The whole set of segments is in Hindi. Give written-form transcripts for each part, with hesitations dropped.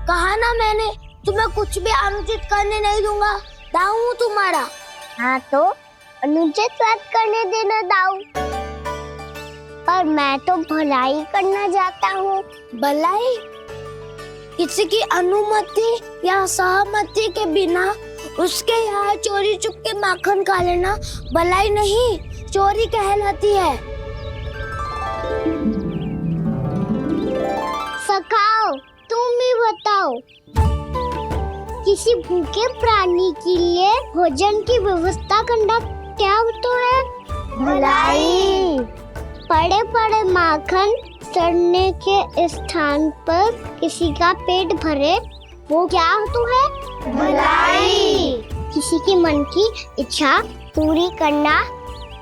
कहा ना मैंने, तुम्हें कुछ भी अनुचित करने नहीं दूंगा। दाऊ हूँ तुम्हारा। हाँ तो अनुचित बात करने देना दाऊ, पर मैं तो भलाई करना चाहता हूँ। भलाई? किसी की अनुमति या सहमति के बिना उसके यहाँ चोरी चुप के माखन खा लेना भलाई नहीं, चोरी कहलाती है। सखाओ, तुम ही बताओ, किसी भूखे प्राणी के लिए भोजन की व्यवस्था करना क्या तो है? भलाई। पड़े पड़े माखन सड़ने के स्थान पर किसी का पेट भरे, वो क्या तो है? भलाई। किसी की मन की इच्छा पूरी करना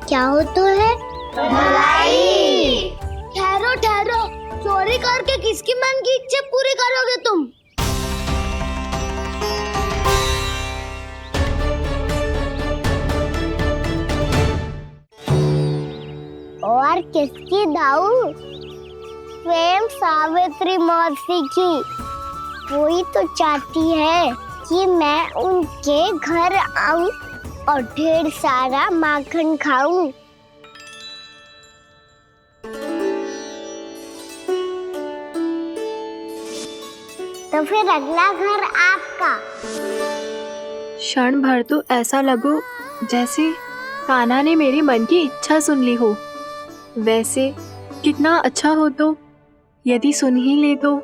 क्या हो तो है? भलाई। ठहरो ठहरो, चोरी करके किसकी मन की इच्छा पूरी करोगे तुम? और किसकी दाऊ? स्वयं सावित्री मौसी की। वही तो चाहती है कि मैं उनके घर आऊं और ढेर सारा माखन खाऊं। तो फिर अगला घर आपका। क्षण भर तो ऐसा लगो जैसे कान्हा ने मेरे मन की इच्छा सुन ली हो। वैसे कितना अच्छा हो तो यदि सुन ही ले तो।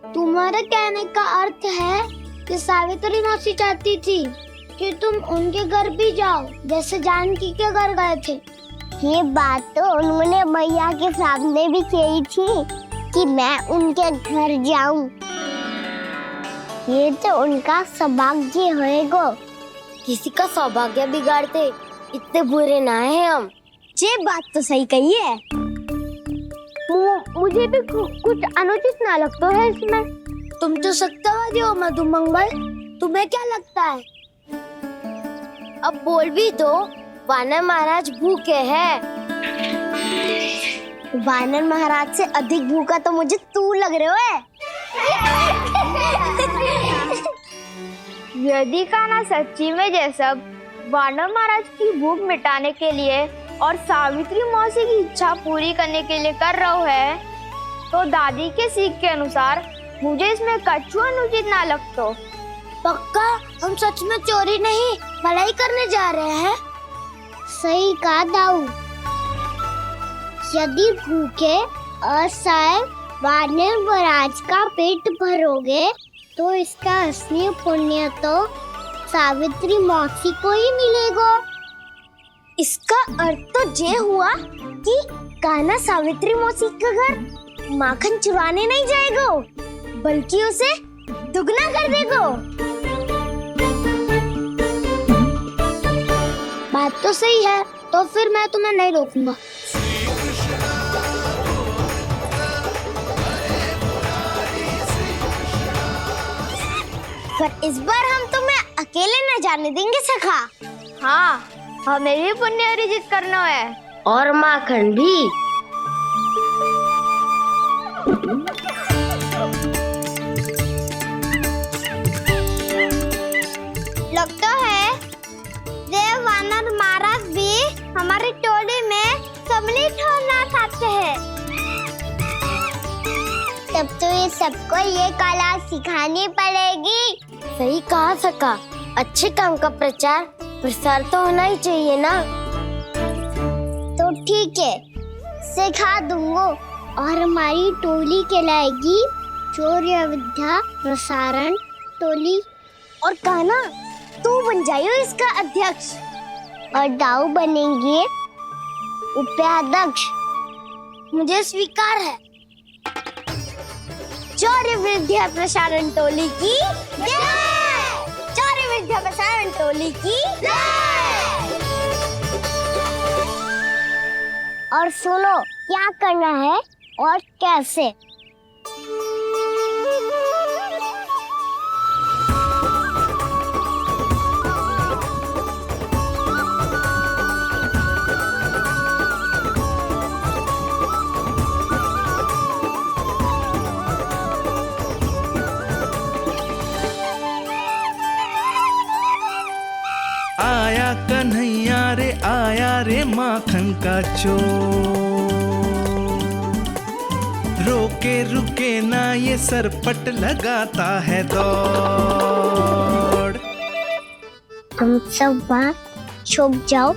तुम्हारे कहने का अर्थ है कि सावित्री मौसी चाहती थी कि तुम उनके घर भी जाओ, जैसे जानकी के घर गए थे। ये बात तो उन्होंने मैया के सामने भी कही थी कि मैं उनके घर जाऊं। ये तो उनका सौभाग्य होएगा। किसी का सौभाग्य बिगाड़ते इतने बुरे ना है हम। ये बात तो सही कही है। मुझे भी कुछ अनुचित ना लगता है इसमें। तुम तो सत्यवादी हो मधुमंगल, तुम्हें क्या लगता है? अब बोल भी दो, वानर महाराज भूखे हैं। वानर महाराज से अधिक भूखा तो मुझे तू लग रहे है। यदि कान्हा सच्ची में जैसा वानर महाराज की भूख मिटाने के लिए और सावित्री मौसी की इच्छा पूरी करने के लिए कर रहा है, तो दादी के सीख के अनुसार मुझे इसमें कछु अनुचित ना लगतो। पक्का हम सच में चोरी नहीं भलाई करने जा रहे हैं। सही कहा दाऊ। यदि भूखे असहाय वानर महाराज का पेट भरोगे तो इसका असली पुण्य तो सावित्री मौसी को ही मिलेगा। इसका अर्थ तो ये हुआ कि कान्हा सावित्री मौसी का घर माखन चुराने नहीं जाएगा, बल्कि उसे दुगना कर देगा। बात तो सही है, तो फिर मैं तुम्हें नहीं रोकूंगा। पर इस बार हम तुम्हें अकेले न जाने देंगे सखा। हाँ, हमें भी पुण्य अर्जित करना है और माखन भी। लगता है देव वानर महाराज भी हमारी टोली में सम्मिलित होना चाहते हैं। तब तो ये सबको ये कला सिखानी पड़ेगी। सही कहा सका, अच्छे काम का प्रचार प्रसार तो होना ही चाहिए ना। तो ठीक है, सिखा दूंगा और हमारी टोली कहलाएगी चौर्य विद्या प्रसारण टोली। और कान्हा तू बन जाइयो इसका अध्यक्ष और दाऊ बनेंगे उपाध्यक्ष। मुझे स्वीकार है। चौर्य विद्या प्रसारण टोली की जय! चौर्य विद्या प्रसारण टोली की जय! और सुनो क्या करना है और कैसे। मारे माखन का चोर। रोके रुके ना ये सरपट लगाता है दौड़। तुम सब वहाँ छुप जाओ,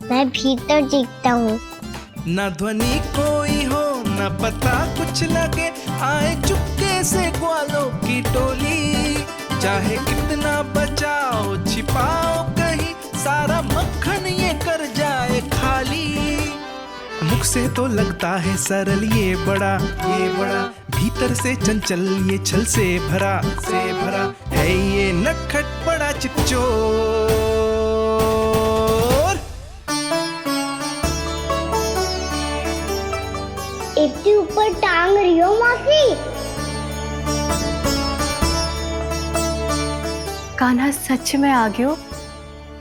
मैं भीतर देखता हूँ। ना ध्वनि कोई हो ना पता कुछ लगे, आए चुपके से ग्वालों की टोली। चाहे कितना बचाओ छिपाओ कहीं, सारा मक्खन ये कर जाए खाली। मुख से तो लगता है सरल ये बड़ा भीतर से चंचल ये छल से भरा है ये नटखट बड़ा चिकचोर। इतनी ऊपर टांग रही हो मौसी? कान्हा सच में आ गयो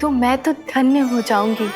तो मैं तो धन्य हो जाऊंगी।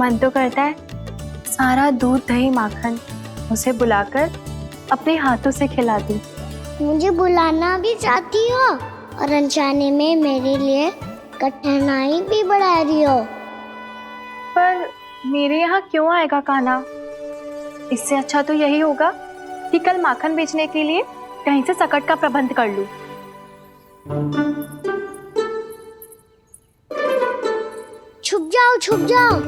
मन तो करता है सारा दूध दही माखन उसे बुलाकर अपने हाथों से खिला दूं। मुझे बुलाना भी चाहती हो और अनजाने में मेरे लिए कठिनाई भी बढ़ा रही हो। पर मेरे यहाँ क्यों आएगा कान्हा? इससे अच्छा तो यही होगा कि कल माखन बेचने के लिए कहीं से सकट का प्रबंध कर लूं। छुप जाओ छुप जाओ।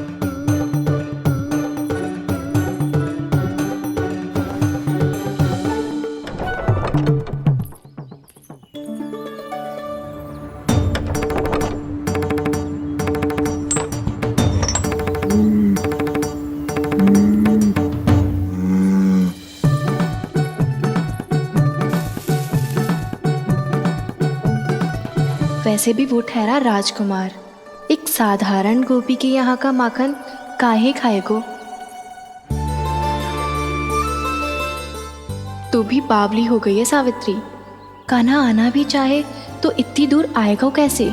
वैसे भी वो ठहरा राजकुमार, एक साधारण गोपी के यहाँ का माखन काहे खाएगो। तू भी बावली हो गई है सावित्री। कान्हा आना भी चाहे तो इतनी दूर आएगा कैसे?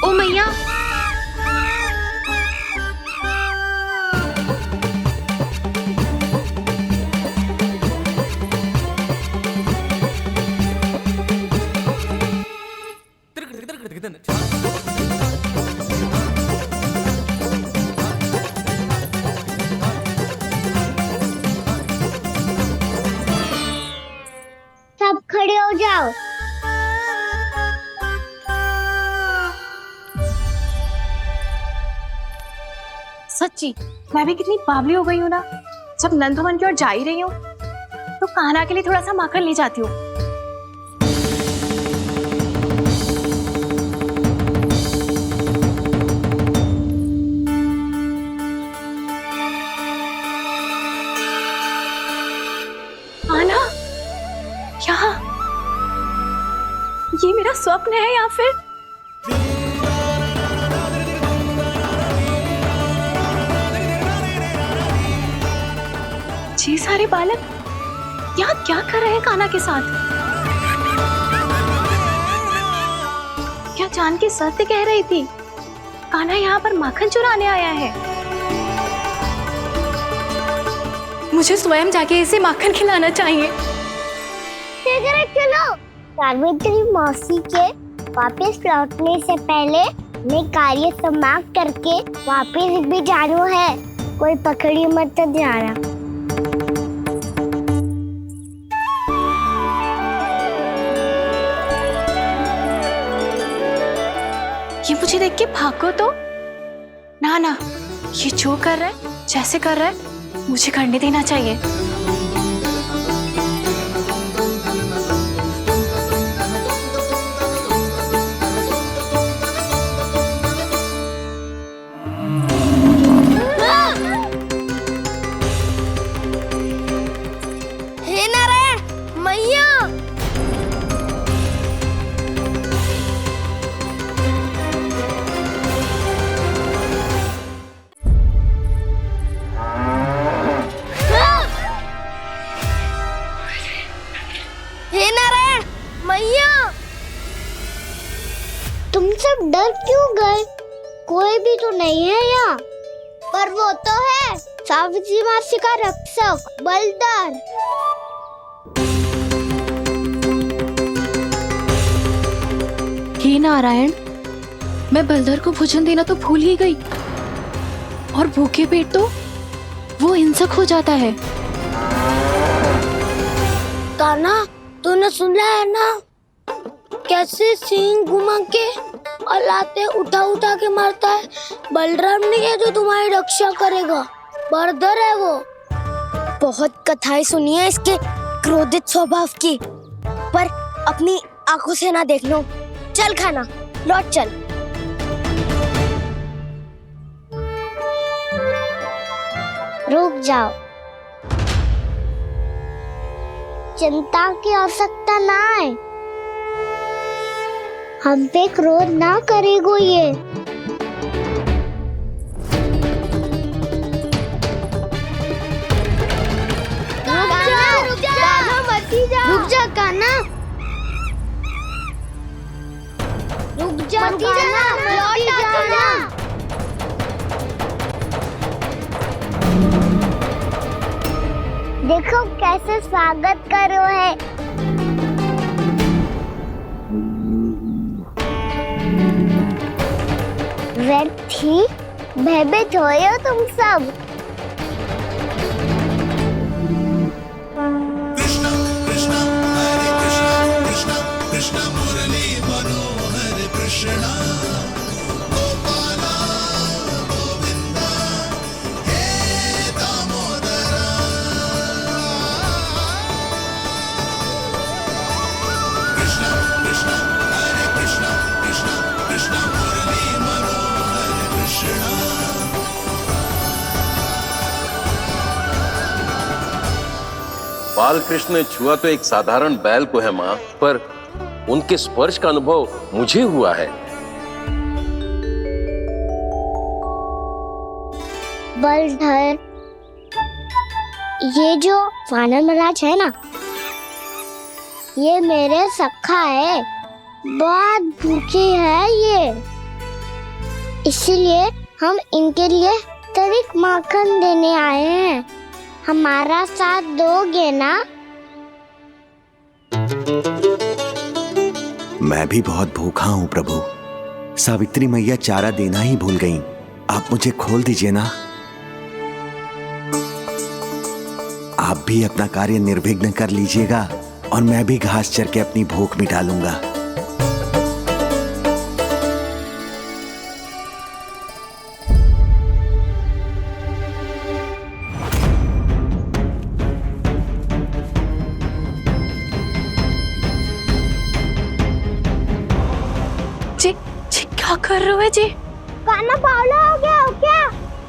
ओ मैया, सब खड़े हो जाओ। सच्ची मैं भी कितनी बावली हो गई हूँ ना। जब नंदभवन की ओर जा ही रही हूँ तो कान्हा के लिए थोड़ा सा माखन ले जाती हूँ। कान्हा, यहाँ ये मेरा स्वप्न है या फिर ये सारे बालक यहाँ क्या कर रहे हैं कान्हा के साथ? क्या जानकी सत्य कह रही थी? कान्हा यहाँ पर माखन चुराने आया है। मुझे स्वयं जाके इसे माखन खिलाना चाहिए। चलो, सावित्री मौसी के वापस लौटने से पहले मैं कार्य समाप्त करके वापस भी जाना है। कोई पकड़ी मत जाना। ये मुझे देख के भागो तो ना ना, ये जो कर रहा है जैसे कर रहा है मुझे करने देना चाहिए। कोई भी तो नहीं है यहाँ। पर वो तो है, सावित्री मासी का रक्षक बलदार। हे नारायण, मैं बलधर को भोजन देना तो भूल ही गई, और भूखे पेट तो वो हिंसक हो जाता है। कान्हा, तूने सुना है ना कैसे सींग घुमा के और लाते उठा उठा के मारता है? बलराम नहीं है जो तुम्हारी रक्षा करेगा, बलधर है वो। बहुत कथाएं सुनी है इसके क्रोधित स्वभाव की, पर अपनी आंखों से ना देख लो। चल खाना, लौट चल। रुक जाओ, चिंता की आवश्यकता ना है। हम पे क्रोध ना करेगो ये। रुक जा कान्हा, रुक जा कान्हा, लौट जाना। देखो कैसे स्वागत करो है। व्यर्थ ही भयभीत हो तुम सब। बाल कृष्ण ने छुआ तो एक साधारण बैल को है माँ, पर उनके स्पर्श का अनुभव मुझे हुआ है। बलधर, ये जो वानर महाराज है ना, ये मेरे सखा है, बहुत भूखे हैं ये, इसलिए हम इनके लिए तनिक माखन देने आए हैं। हमारा साथ दोगे ना? मैं भी बहुत भूखा हूँ प्रभु। सावित्री मैया चारा देना ही भूल गईं। आप मुझे खोल दीजिए ना। आप भी अपना कार्य निर्विघ्न कर लीजिएगा और मैं भी घास चर के अपनी भूख मिटा लूंगा। क्या कर रहे हो जी? कान्हा पावला हो गया हो क्या?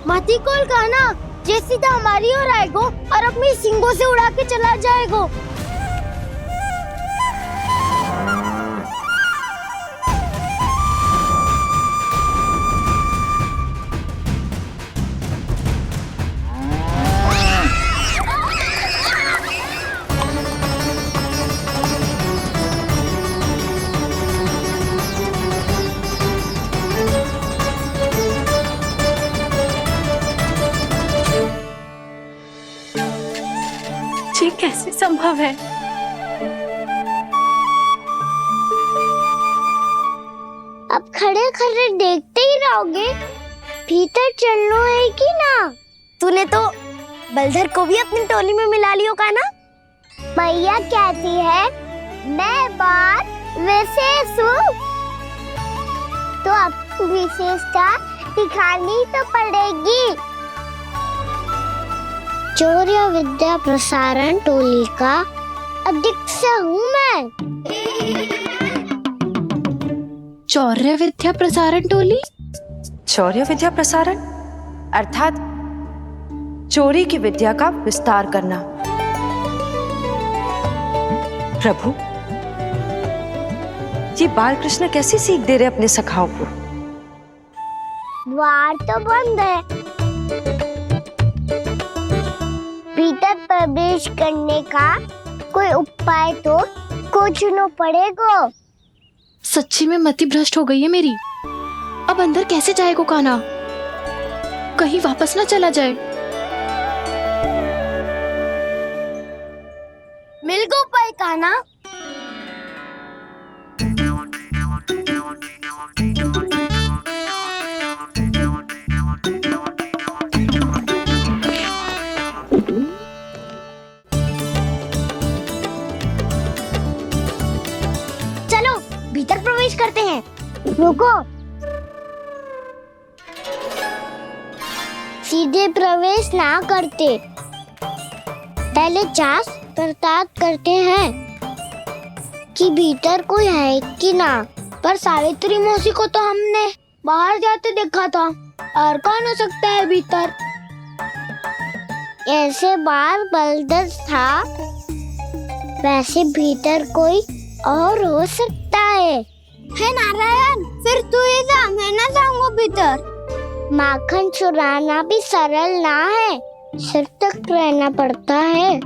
मती कोल कान्हा, जे सीधा हमारी ओर आएगो और अपनी सींगों से उड़ा के चला जाएगो। ये कैसे संभव है? अब खड़े खड़े देखते ही रहोगे? भीतर चलना है कि ना? तूने तो बलधर को भी अपनी टोली में मिला लियो कान्हा। मैया कहती है मैं बात विशेष हूँ, तो अब विशेषता दिखानी तो पड़ेगी। चौर्य विद्या प्रसारण टोली का अध्यक्ष हूँ मैं। चौर्य विद्या प्रसारण टोली? चौर्य विद्या प्रसारण अर्थात चोरी की विद्या का विस्तार करना। प्रभु, ये बाल कृष्ण कैसी सीख दे रहे अपने सखाओं को? द्वार तो बंद है, भीतर प्रवेश करने का कोई उपाय तो खोजना पड़ेगा। सच्ची में मति भ्रष्ट हो गई है मेरी। अब अंदर कैसे जाएगा कान्हा? कहीं वापस ना चला जाए। मिल गो पाए कान्हा। चलो भीतर प्रवेश करते हैं। रुको, सीधे प्रवेश ना करते, पहले जांच पड़ताल करते हैं कि भीतर कोई है कि ना। पर सावित्री मौसी को तो हमने बाहर जाते देखा था, और कौन हो सकता है भीतर? ऐसे बार बलदर था, वैसे भीतर कोई और हो सकता है नारायण, फिर तू ही जा, मैं ना जाऊंगा भीतर। माखन चुराना भी सरल ना है, सिर तक रहना पड़ता है।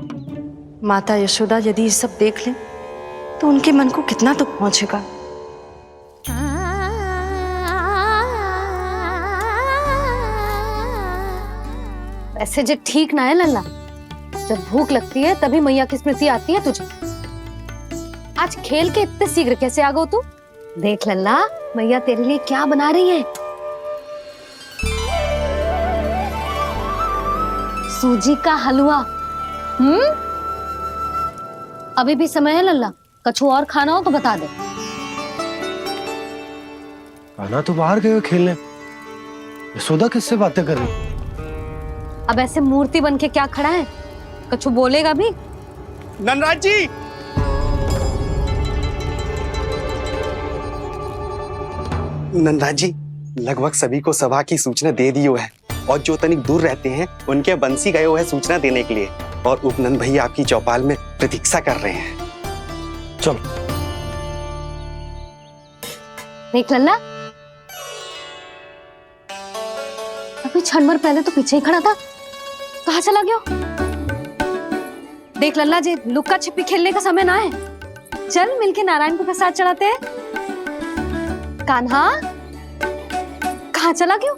माता यशोदा यदि ये सब देख लें तो उनके मन को कितना दुख पहुंचेगा। ऐसे जो ठीक ना है लल्ला, जब भूख लगती है तभी मैया की स्मृति आती है तुझे। आज खेल के इतने शीघ्र कैसे आ गो तू? देख लल्ला, मैया तेरे लिए क्या बना रही है। सूजी का हलवा। अभी भी समय है लल्ला, कछु और खाना हो तो बता दे। कान्हा तो बाहर गए खेलने, यशोदा किससे बातें कर रही? अब ऐसे मूर्ति बन के क्या खड़ा है, कछु बोलेगा भी? नंदराज जी, नंदराज जी, लगभग सभी को सभा की सूचना दे दी है, और जो तनिक दूर रहते हैं उनके बंसी गए हुए हैं सूचना देने के लिए, और उपनंद भैया आपकी चौपाल में प्रतीक्षा कर रहे हैं। चलो। देख लल्ला, अभी क्षण भर पहले तो पीछे ही खड़ा था, कहाँ चला गया? देख लल्ला जी, लुक्का छिपी खेलने का समय ना है, चल मिलके नारायण को प्रसाद चढ़ाते हैं। कान्हा, कहाँ चला गया?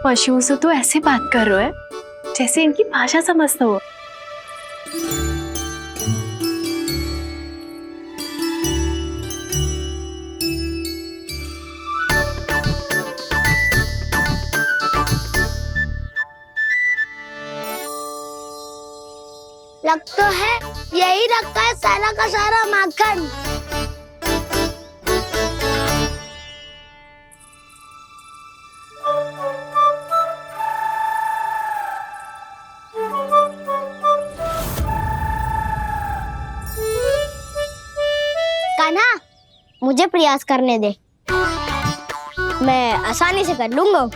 पशुओं से तो ऐसे बात कर रहे हो जैसे इनकी भाषा समझते हो। लग तो है यही रखा है सारा का सारा माखन। कान्हा, मुझे प्रयास करने दे, मैं आसानी से कर लूंगा।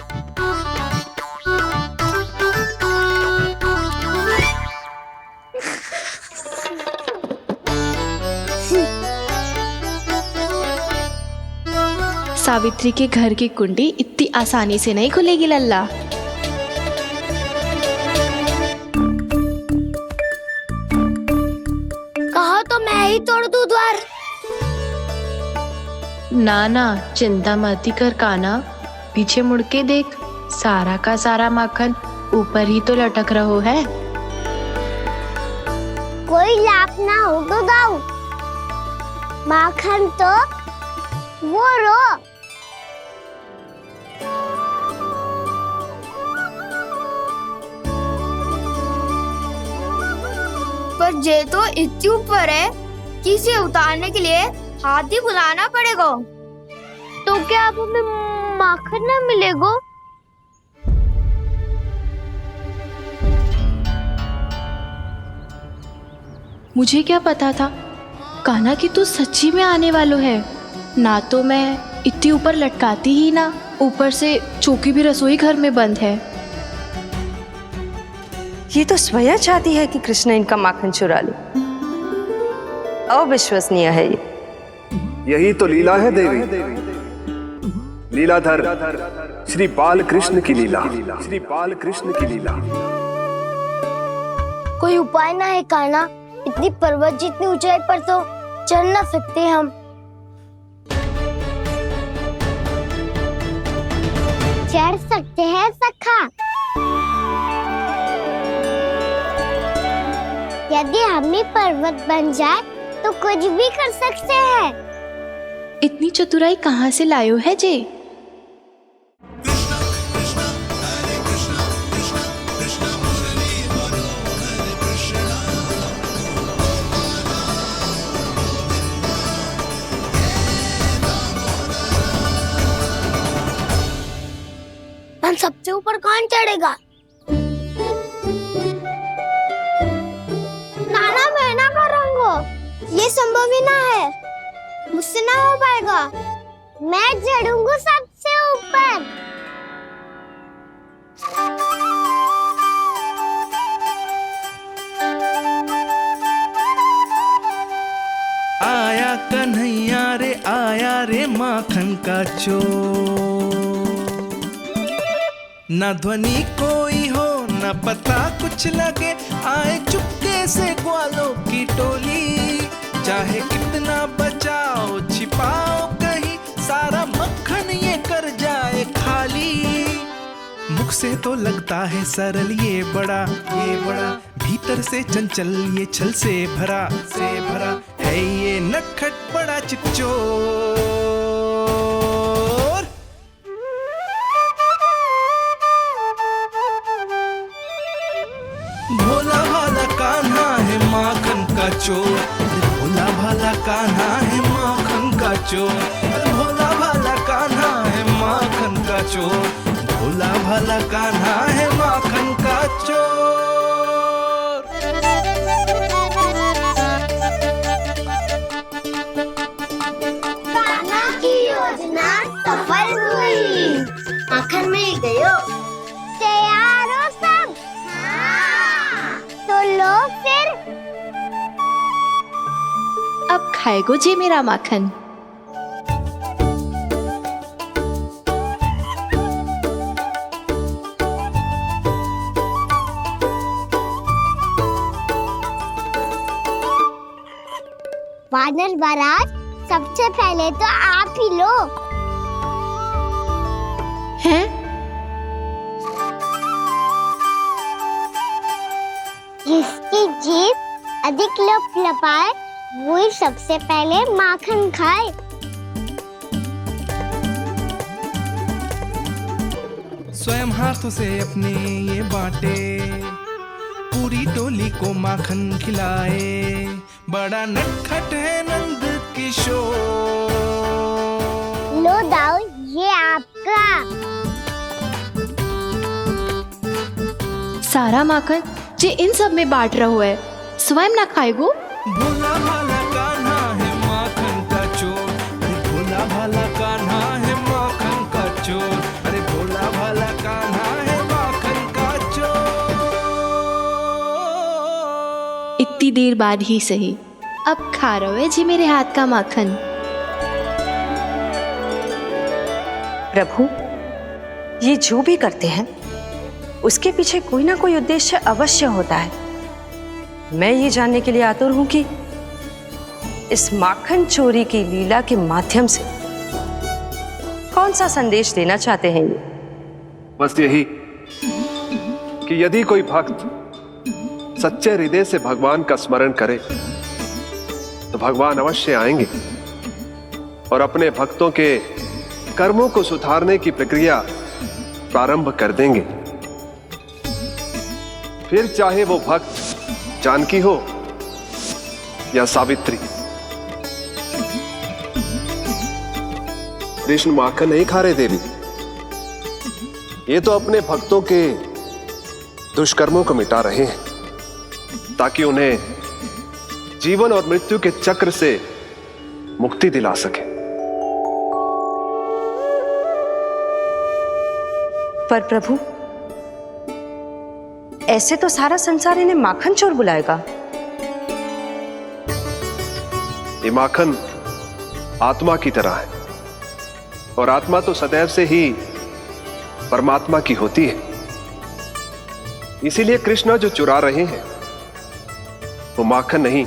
सावित्री के घर की कुंडी इतनी आसानी से नहीं खुलेगी लल्ला। कहो तो मैं ही तोड़ दूं द्वार। ना ना, चिंता मत कर कान्हा, पीछे मुड़ के देख, सारा का सारा माखन ऊपर ही तो लटक रहो है। कोई लाभ ना हो तो दाऊ, माखन तो वो रो। पर जे तो इतनी ऊपर है कि इसे उतारने के लिए हाथ ही बुलाना पड़ेगा। तो क्या अब हमें माखन ना मिलेगा? मुझे क्या पता था कान्हा कि तू सच्ची में आने वालो है। ना तो मैं इतनी ऊपर लटकाती ही ना, ऊपर से चौकी भी रसोई घर में बंद है। ये तो स्वयं चाहती है कि कृष्ण इनका माखन चुरा ले। अविश्वसनीय है ये। यही तो लीला है देवी, लीलाधर श्री बाल कृष्ण की लीला, श्री बाल कृष्ण की लीला। कोई उपाय ना है कान्हा? इतनी पर्वत जितनी ऊंचाई पर तो चढ़ ना सकते हम। चढ़ सकते हैं सखा। यदि हम ही पर्वत बन जाए तो कुछ भी कर सकते हैं। इतनी चतुराई कहाँ से लायो है जे? हम सबसे ऊपर कौन चढ़ेगा? नाना मैं ना करूँगा, ये संभव ही ना है, मुझसे ना हो पाएगा। मैं चढ़ूंगा सबसे ऊपर। आया कन्हैया रे आया रे माखन का चोर, ना ध्वनि कोई हो ना पता कुछ लगे, आए चुपके से ग्वालों की टोली। चाहे कितना बचाओ छिपाओ कहीं, सारा मक्खन ये कर जाए खाली। मुख से तो लगता है सरल ये बड़ा भीतर से चंचल ये छल से भरा है ये नटखट बड़ा चिच्चोर। भोला भाला कान्हा है माखन का चोर, भोला भाला कान्हा है माखन का चोर, भोला भाला कान्हा है माखन का चोर, भोला भाला कान्हा है माखन का चोर। कान्हा की योजना सफल हुई, माखन मिल गयो। तैयार हो सब? तो लो फिर। अब खाएगो जे मेरा माखन। वानर महाराज, सबसे पहले तो आप ही लो। हैं? जिसकी जीभ अधिक लपलपाए वही सबसे पहले माखन खाए। स्वयं हाथों से अपने ये बांटे, पूरी टोली को माखन खिलाए, बड़ा नटखट है नंद किशोर। लो दाऊ, ये आपका। सारा माखन जे इन सब में बांट रहो है, स्वयं ना खाएगो? भोला भाला कान्हा है माखन का चोर, अरे भोला भाला कान्हा है माखन का चोर, अरे भोला भाला कान्हा है माखन का चोर। इतनी देर बाद ही सही, अब खा रहो है जी मेरे हाथ का माखन। प्रभु, ये जो भी करते हैं उसके पीछे कोई ना कोई उद्देश्य अवश्य होता है। मैं ये जानने के लिए आतुर हूं कि इस माखन चोरी की लीला के माध्यम से कौन सा संदेश देना चाहते हैं ये। बस यही कि यदि कोई भक्त सच्चे हृदय से भगवान का स्मरण करे तो भगवान अवश्य आएंगे और अपने भक्तों के कर्मों को सुधारने की प्रक्रिया प्रारंभ कर देंगे। फिर चाहे वो भक्त जानकी हो या सावित्री। कृष्ण माखन नहीं खा रहे देवी, ये तो अपने भक्तों के दुष्कर्मों को मिटा रहे हैं ताकि उन्हें जीवन और मृत्यु के चक्र से मुक्ति दिला सके। पर प्रभु, ऐसे तो सारा संसार इन्हें माखन चोर बुलाएगा। ये माखन आत्मा की तरह है, और आत्मा तो सदैव से ही परमात्मा की होती है। इसीलिए कृष्ण जो चुरा रहे हैं वो माखन नहीं,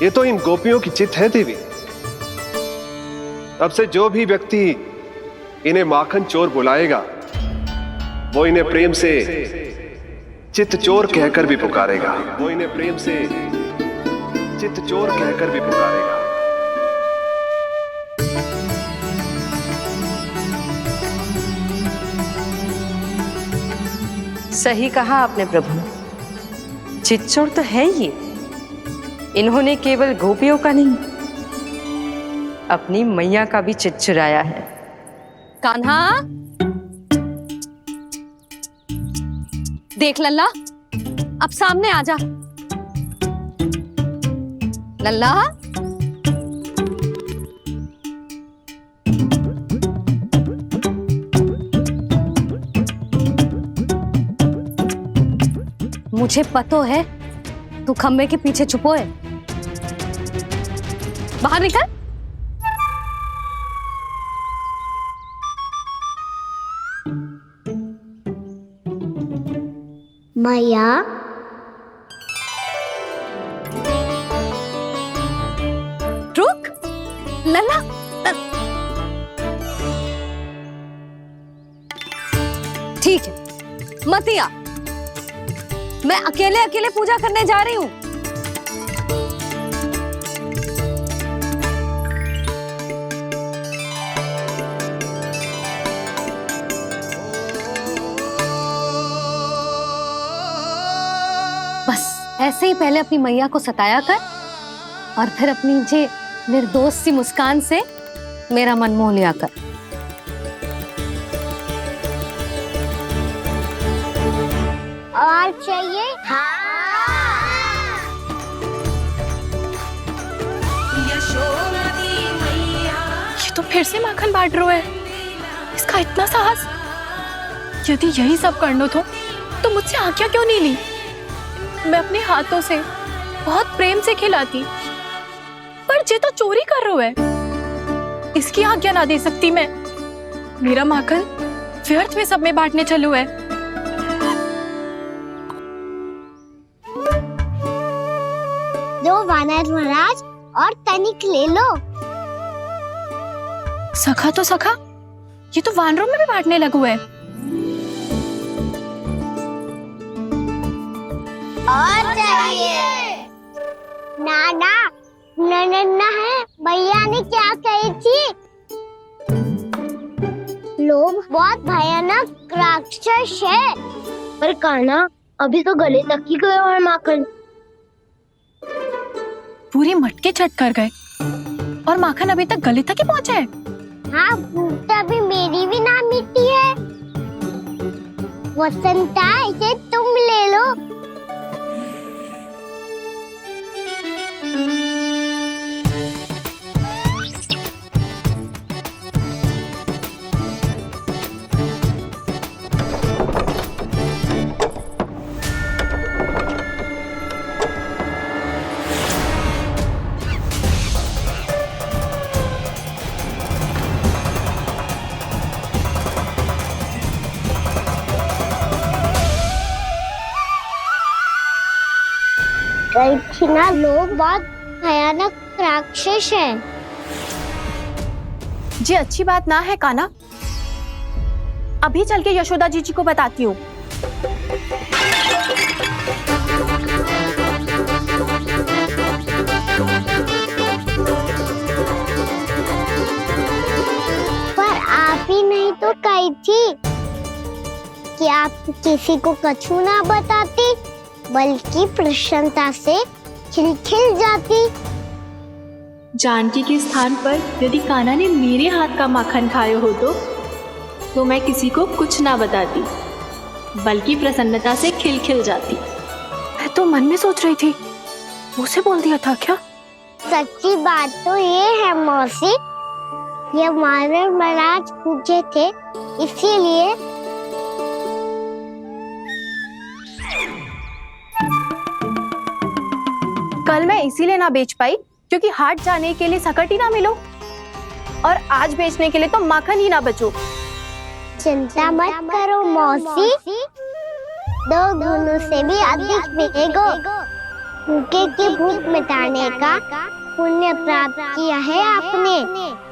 ये तो इन गोपियों की चित्त है देवी। अब से जो भी व्यक्ति इन्हें माखन चोर बुलाएगा वो इन्हें प्रेम से चित्त चोर कहकर भी पुकारेगा। वो इन्हें प्रेम से चित्त चोर कहकर भी पुकारेगा। सही कहा आपने प्रभु, चित्त चोर तो है ये। इन्होंने केवल गोपियों का नहीं, अपनी मैया का भी चित्त चुराया है। कान्हा, देख लल्ला, अब सामने आ जा। लल्ला, मुझे पता है तू खम्बे के पीछे छुपो है। बाहर निकल। मैया, रुक लल्ला, ठीक है मत आ, मैं अकेले अकेले पूजा करने जा रही हूँ। बस ऐसे ही पहले अपनी मैया को सताया कर और फिर अपनी जे निर्दोष सी मुस्कान से मेरा मन मोह लिया कर। और चाहिए? ये तो फिर से माखन बांट रहा है। इसका इतना साहस। यदि यही सब करना तो मुझसे आज्ञा क्यों नहीं ली? मैं अपने हाथों से बहुत प्रेम से खिलाती, पर ये तो चोरी कर रहा है। इसकी आज्ञा ना दे सकती मैं। मेरा माखन व्यर्थ में सब में बांटने चलू है। दो वानर महाराज और तनिक ले लो। सखा तो सखा, ये तो वानरों में भी बांटने लगू है। और चाहिए? ना ना है, भैया ने क्या कही थी? लोभ बहुत भयानक राक्षस है। पर कान्हा, अभी तो गले तक ही गया है माखन। पूरी मटके चट कर गए और माखन अभी तक गले तक ही पहुंचा है। हाँ, भूख तो अभी मेरी भी ना मिटी है। वसंता, इसे तुम ले लो। ना, लोग बहुत भयानक राक्षस हैं। जी अच्छी बात ना है कान्हा। अभी चल के यशोदा जी को बताती हूँ। पर आप ही नहीं तो कही थी कि आप किसी को कछु ना बताती, बल्कि प्रसन्नता से खिलखिल जाती। जानकी के स्थान पर यदि कान्हा ने मेरे हाथ का माखन खाया हो तो मैं किसी को कुछ ना बताती, बल्कि प्रसन्नता से खिलखिल जाती। मैं तो मन में सोच रही थी, मुझसे बोल दिया था क्या? सच्ची बात तो ये है मौसी ये वानर महाराज भूखे थे, इसीलिए कल मैं इसीलिए ना बेच पाई क्योंकि हाट जाने के लिए सकट ही ना मिलो, और आज बेचने के लिए तो माखन ही ना बचो। चिंता मत करो मौसी, 2 गुनों से भी अधिक मिलेगा। भूखे की भूख मिटाने का पुण्य प्राप्त किया है आपने।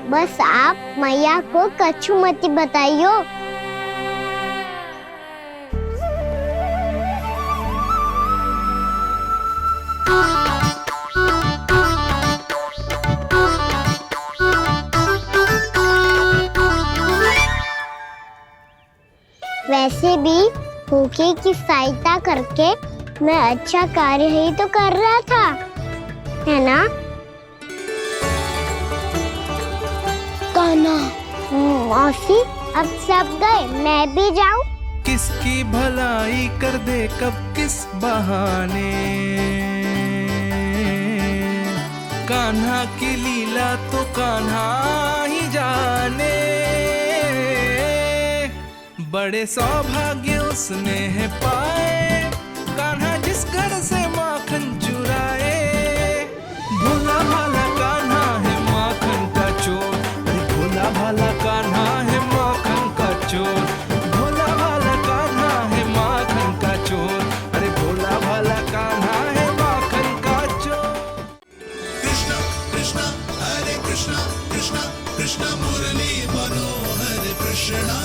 बस आप मैया को कछु मत बताइयो। वैसे भी भूखे की सहायता करके मैं अच्छा कार्य ही तो कर रहा था, है ना? कान्हा, मौसी अब सब गए, मैं भी जाऊं? किसकी भलाई कर दे कब किस बहाने, कान्हा की लीला तो कान्हा ही जाने। बड़े सौभाग्य उसने है पाए, कान्हा जिस घर से माखन चुराए। भोला भाला कान्हा है माखन का चोर, अरे भोला भाला कान्हा है माखन का चोर। भोला भाला कान्हा है माखन का चोर, अरे भोला भाला कान्हा है माखन का चोर। कृष्णा कृष्णा हरे कृष्णा, कृष्णा कृष्णा मुरली मनोहर कृष्णा।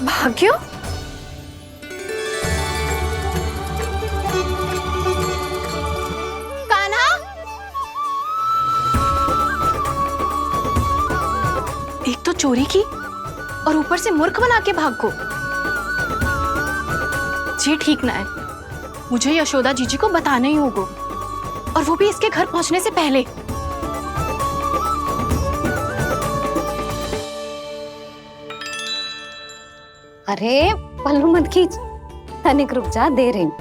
भाग्य, कान्हा, एक तो चोरी की और ऊपर से मूर्ख बना के भाग को। ये ठीक ना है, मुझे यशोदा जीजी को बताना ही होगा, और वो भी इसके घर पहुंचने से पहले। अरे पल्लू मत खींच, तनिक रुक जा, दे रही हूँ,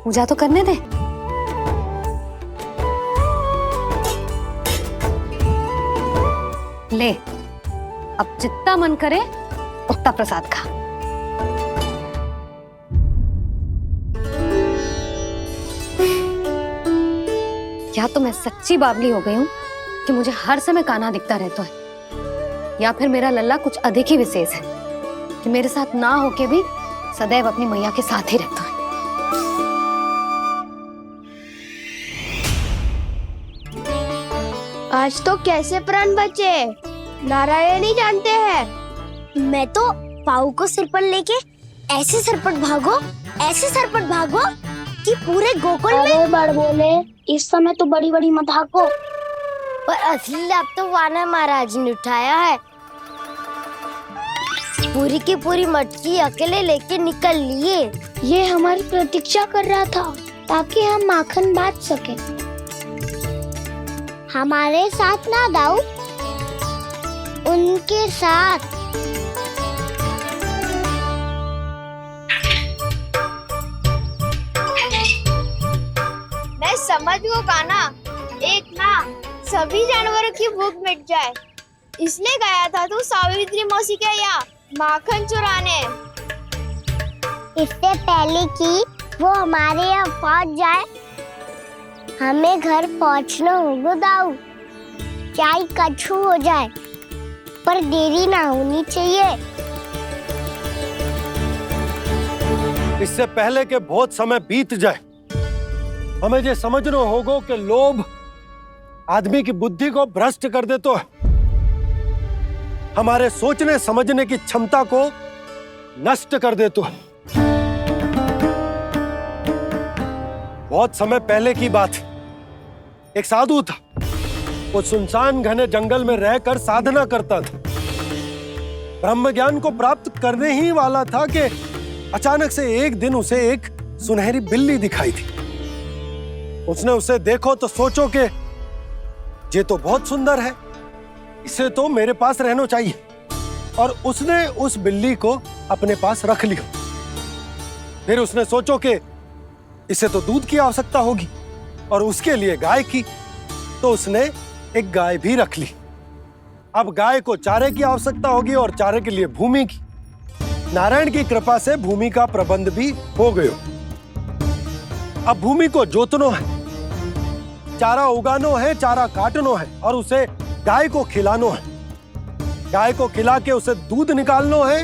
पूजा तो करने दे। ले, अब जितना मन करे उतना प्रसाद खा। या तो मैं सच्ची बावली हो गई हूँ कि मुझे हर समय कान्हा दिखता रहता है, या फिर मेरा लल्ला कुछ अधिक ही विशेष है कि मेरे साथ ना होके भी सदैव अपनी मैया के साथ ही रहता है। आज तो कैसे प्राण बचे नारायण ही जानते हैं। मैं तो पाऊ को सिर पर लेके ऐसे सरपट भागो कि पूरे गोकुल में बड़ बोले, इस समय तो बड़ी बड़ी मत हाको। पर असली लाभ तो वानर महाराज ने उठाया है। पूरी की पूरी मटकी अकेले लेके निकल लिए। ये हमारी प्रतीक्षा कर रहा था ताकि हम माखन बांट सके। हमारे साथ ना दाऊ, उनके साथ। मैं समझ गो कान्हा, एक ना सभी जानवरों की भूख मिट जाए, इसलिए गया था तू सावित्री मौसी के यहाँ माखन चुराने। इससे पहले कि वो हमारे यहाँ पहुँच जाए, हमें घर पहुँचना होगा दाऊ। चाहे कछु हो जाए, पर देरी ना होनी चाहिए। इससे पहले कि बहुत समय बीत जाए, हमें ये समझना होगा कि लोभ आदमी की बुद्धि को भ्रष्ट कर देता है, हमारे सोचने समझने की क्षमता को नष्ट कर देता है। बहुत समय पहले की बात, एक साधु था, वो सुनसान घने जंगल में रहकर साधना करता था। ब्रह्म ज्ञान को प्राप्त करने ही वाला था कि अचानक से एक दिन उसे एक सुनहरी बिल्ली दिखाई थी। उसने उसे देखो तो सोचो कि ये तो बहुत सुंदर है, इसे तो मेरे पास रहना चाहिए। और उसने उस बिल्ली को अपने पास रख लिया। फिर उसने सोचो कि इसे तो दूध की आवश्यकता होगी और उसके लिए गाय की, तो उसने एक गाय भी रख ली। अब गाय को चारे की आवश्यकता होगी और चारे के लिए भूमि की। नारायण की कृपा से भूमि का प्रबंध भी हो गयो। अब भूमि को जोतनो है, चारा उगानो है, चारा काटनो है और उसे गाय को खिलानो है। गाय को खिला के उसे दूध निकालनो है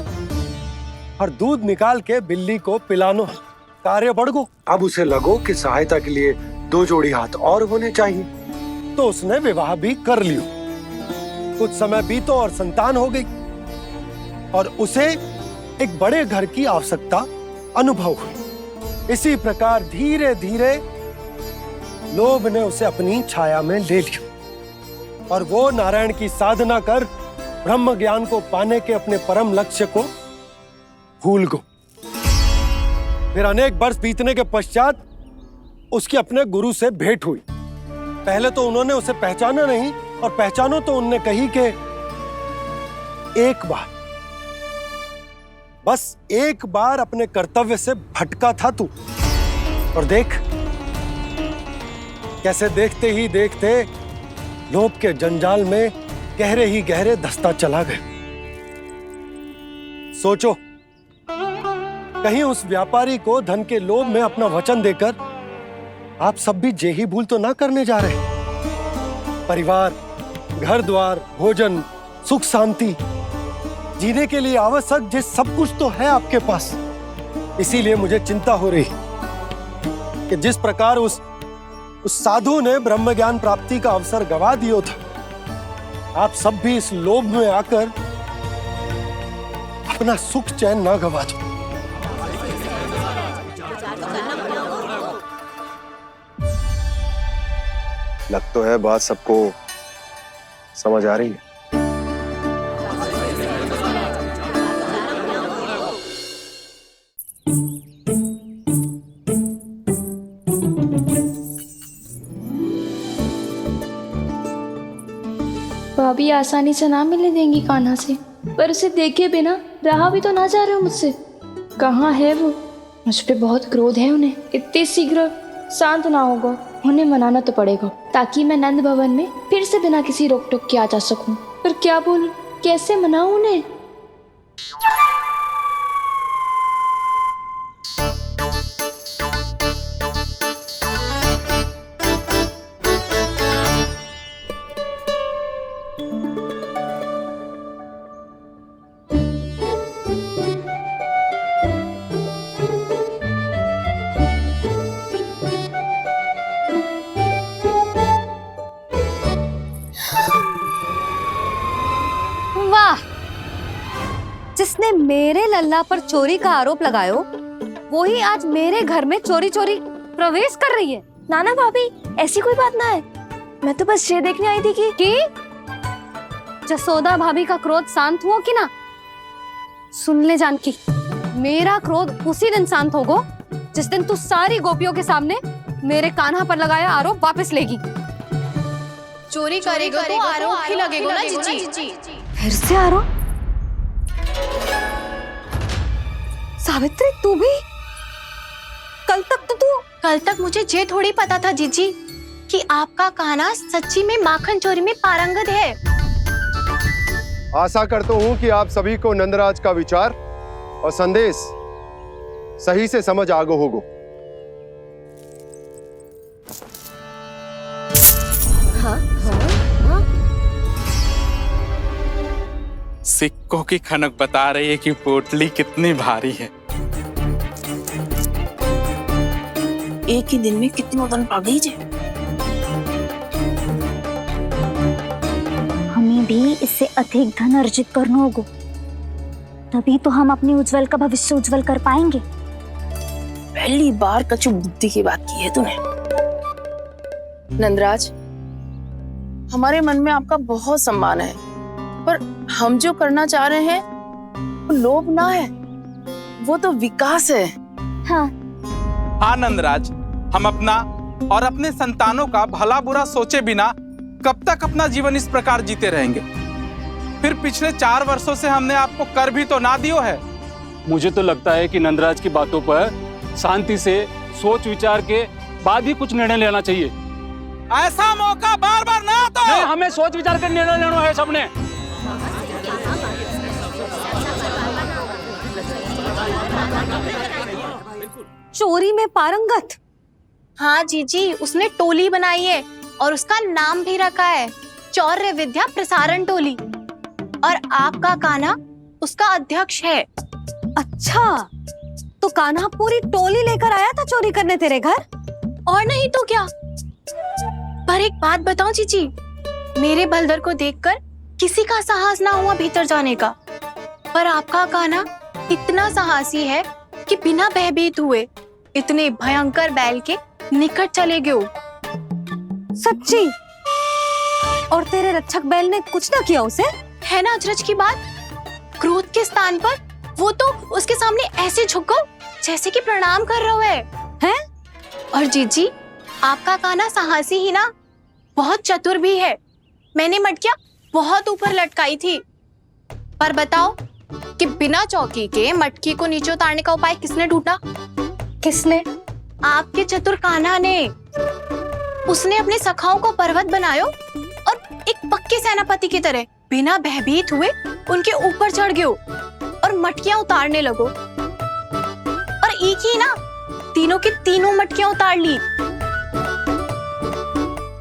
और दूध निकाल के बिल्ली को पिलानो है। कार्य बढ़ गो। अब उसे लगो कि सहायता के लिए 2 जोड़ी हाथ और होने चाहिए, तो उसने विवाह भी कर लियो। कुछ समय बीतो और संतान हो गई और उसे एक बड़े घर की आवश्यकता अनुभव हुई। इसी प्रकार धीरे धीरे लोभ ने उसे अपनी छाया में ले लिया और वो नारायण की साधना कर ब्रह्म ज्ञान को पाने के अपने परम लक्ष्य को भूल गो। फिर अनेक वर्ष बीतने के पश्चात उसकी अपने गुरु से भेंट हुई। पहले तो उन्होंने उसे पहचाना नहीं और पहचानो तो उनने कही कि एक बार, बस एक बार अपने कर्तव्य से भटका था तू, और देख कैसे देखते ही देखते लोभ के जंजाल में गहरे ही गहरे धंसता चला गया। सोचो, कहीं उस व्यापारी को धन के लोभ में अपना वचन देकर आप सब भी जे ही भूल तो ना करने जा रहे। परिवार, घर द्वार, भोजन, सुख शांति, जीने के लिए आवश्यक जिस सब कुछ तो है आपके पास। इसीलिए मुझे चिंता हो रही कि जिस प्रकार उस साधु ने ब्रह्म ज्ञान प्राप्ति का अवसर गवा दिया था, आप सब भी इस लोभ में आकर अपना सुख चैन ना गवा दो। लग तो है बात सबको समझ आ रही है। भाभी आसानी से ना मिलने देंगी कान्हा से, पर उसे देखे बिना रहा भी तो ना जा रहे हो मुझसे। कहाँ है वो? मुझ पे बहुत क्रोध है उन्हें। इतने शीघ्र शांत ना होगा, उन्हें मनाना तो पड़ेगा ताकि मैं नंद भवन में फिर से बिना किसी रोक टोक के आ जा सकूं। पर क्या बोलूं, कैसे मनाऊं उन्हें? जिसने मेरे लल्ला पर चोरी का आरोप लगायो, वो ही आज मेरे घर में चोरी चोरी प्रवेश कर रही है। नाना भाभी, ऐसी कोई बात ना है। मैं तो बस ये देखने आई थी कि जसोदा भाभी का क्रोध शांत हुआ कि ना? सुन ले जानकी, मेरा क्रोध उसी दिन शांत होगा जिस दिन तू सारी गोपियों के सामने मेरे कान्हा पर लगाया आरोप वापस लेगी। चोरी करेगा तो आरोप ही लगेगा ना जीजी। फिर से आरोप? सावित्री, तू भी? कल तक मुझे ये थोड़ी पता था जीजी कि आपका कान्हा सच्ची में माखन चोरी में पारंगत है। आशा करता हूं कि आप सभी को नंदराज का विचार और संदेश सही से समझ आ गो होगो। सिक्कों की खनक बता रही है कि पोटली कितनी भारी है। एक ही दिन में कितनी धन पा गई जे। हमें भी इससे अधिक धन अर्जित करना होगा, तभी तो हम अपने उज्जवल का भविष्य उज्जवल कर पाएंगे। पहली बार कछु बुद्धि की बात की है तूने। नंदराज, हमारे मन में आपका बहुत सम्मान है, पर हम जो करना चाह रहे हैं वो लोभ ना है, वो तो विकास है। हाँ नंदराज, हम अपना और अपने संतानों का भला बुरा सोचे बिना कब तक अपना जीवन इस प्रकार जीते रहेंगे? फिर पिछले 4 वर्षों से हमने आपको कर भी तो ना दियो है। मुझे तो लगता है कि नंदराज की बातों पर शांति से सोच विचार के बाद ही कुछ निर्णय लेना चाहिए। ऐसा मौका बार बार ना दो। नहीं, हमें सोच विचार कर निर्णय लेना है सबने। चोरी में पारंगत? हाँ जीजी, उसने टोली बनाई है और उसका नाम भी रखा है चौर्य विद्या प्रसारण टोली, और आपका कान्हा उसका अध्यक्ष है। अच्छा, तो कान्हा पूरी टोली लेकर आया था चोरी करने तेरे घर? और नहीं तो क्या। पर एक बात बताऊं जीजी, मेरे बलदर को देखकर किसी का साहस ना हुआ भीतर जाने का, पर आपका कान्हा इतना साहसी है कि बिना भयभीत हुए इतने भयंकर बैल के निकट चले गए। सच्ची? और तेरे रक्षक बैल ने कुछ ना किया उसे? है ना अचरज की बात। क्रोध के स्थान पर वो तो उसके सामने ऐसे झुको जैसे कि प्रणाम कर रहा है? और जीजी, आपका कान्हा साहसी ही ना, बहुत चतुर भी है। मैंने मटकियां बहुत ऊपर लटकाई थी, पर बताओ कि बिना चौकी के मटकी को नीचे उतारने का उपाय किसने ढूंढा? किसने? आपके चतुर कान्हा ने। उसने अपने सखाओं को पर्वत बनायो और एक पक्के सेनापति की तरह बिना भयभीत हुए उनके ऊपर चढ़ गयो और मटकियां उतारने लगो, और एक ही ना, तीनों की तीनों मटकियां उतार ली।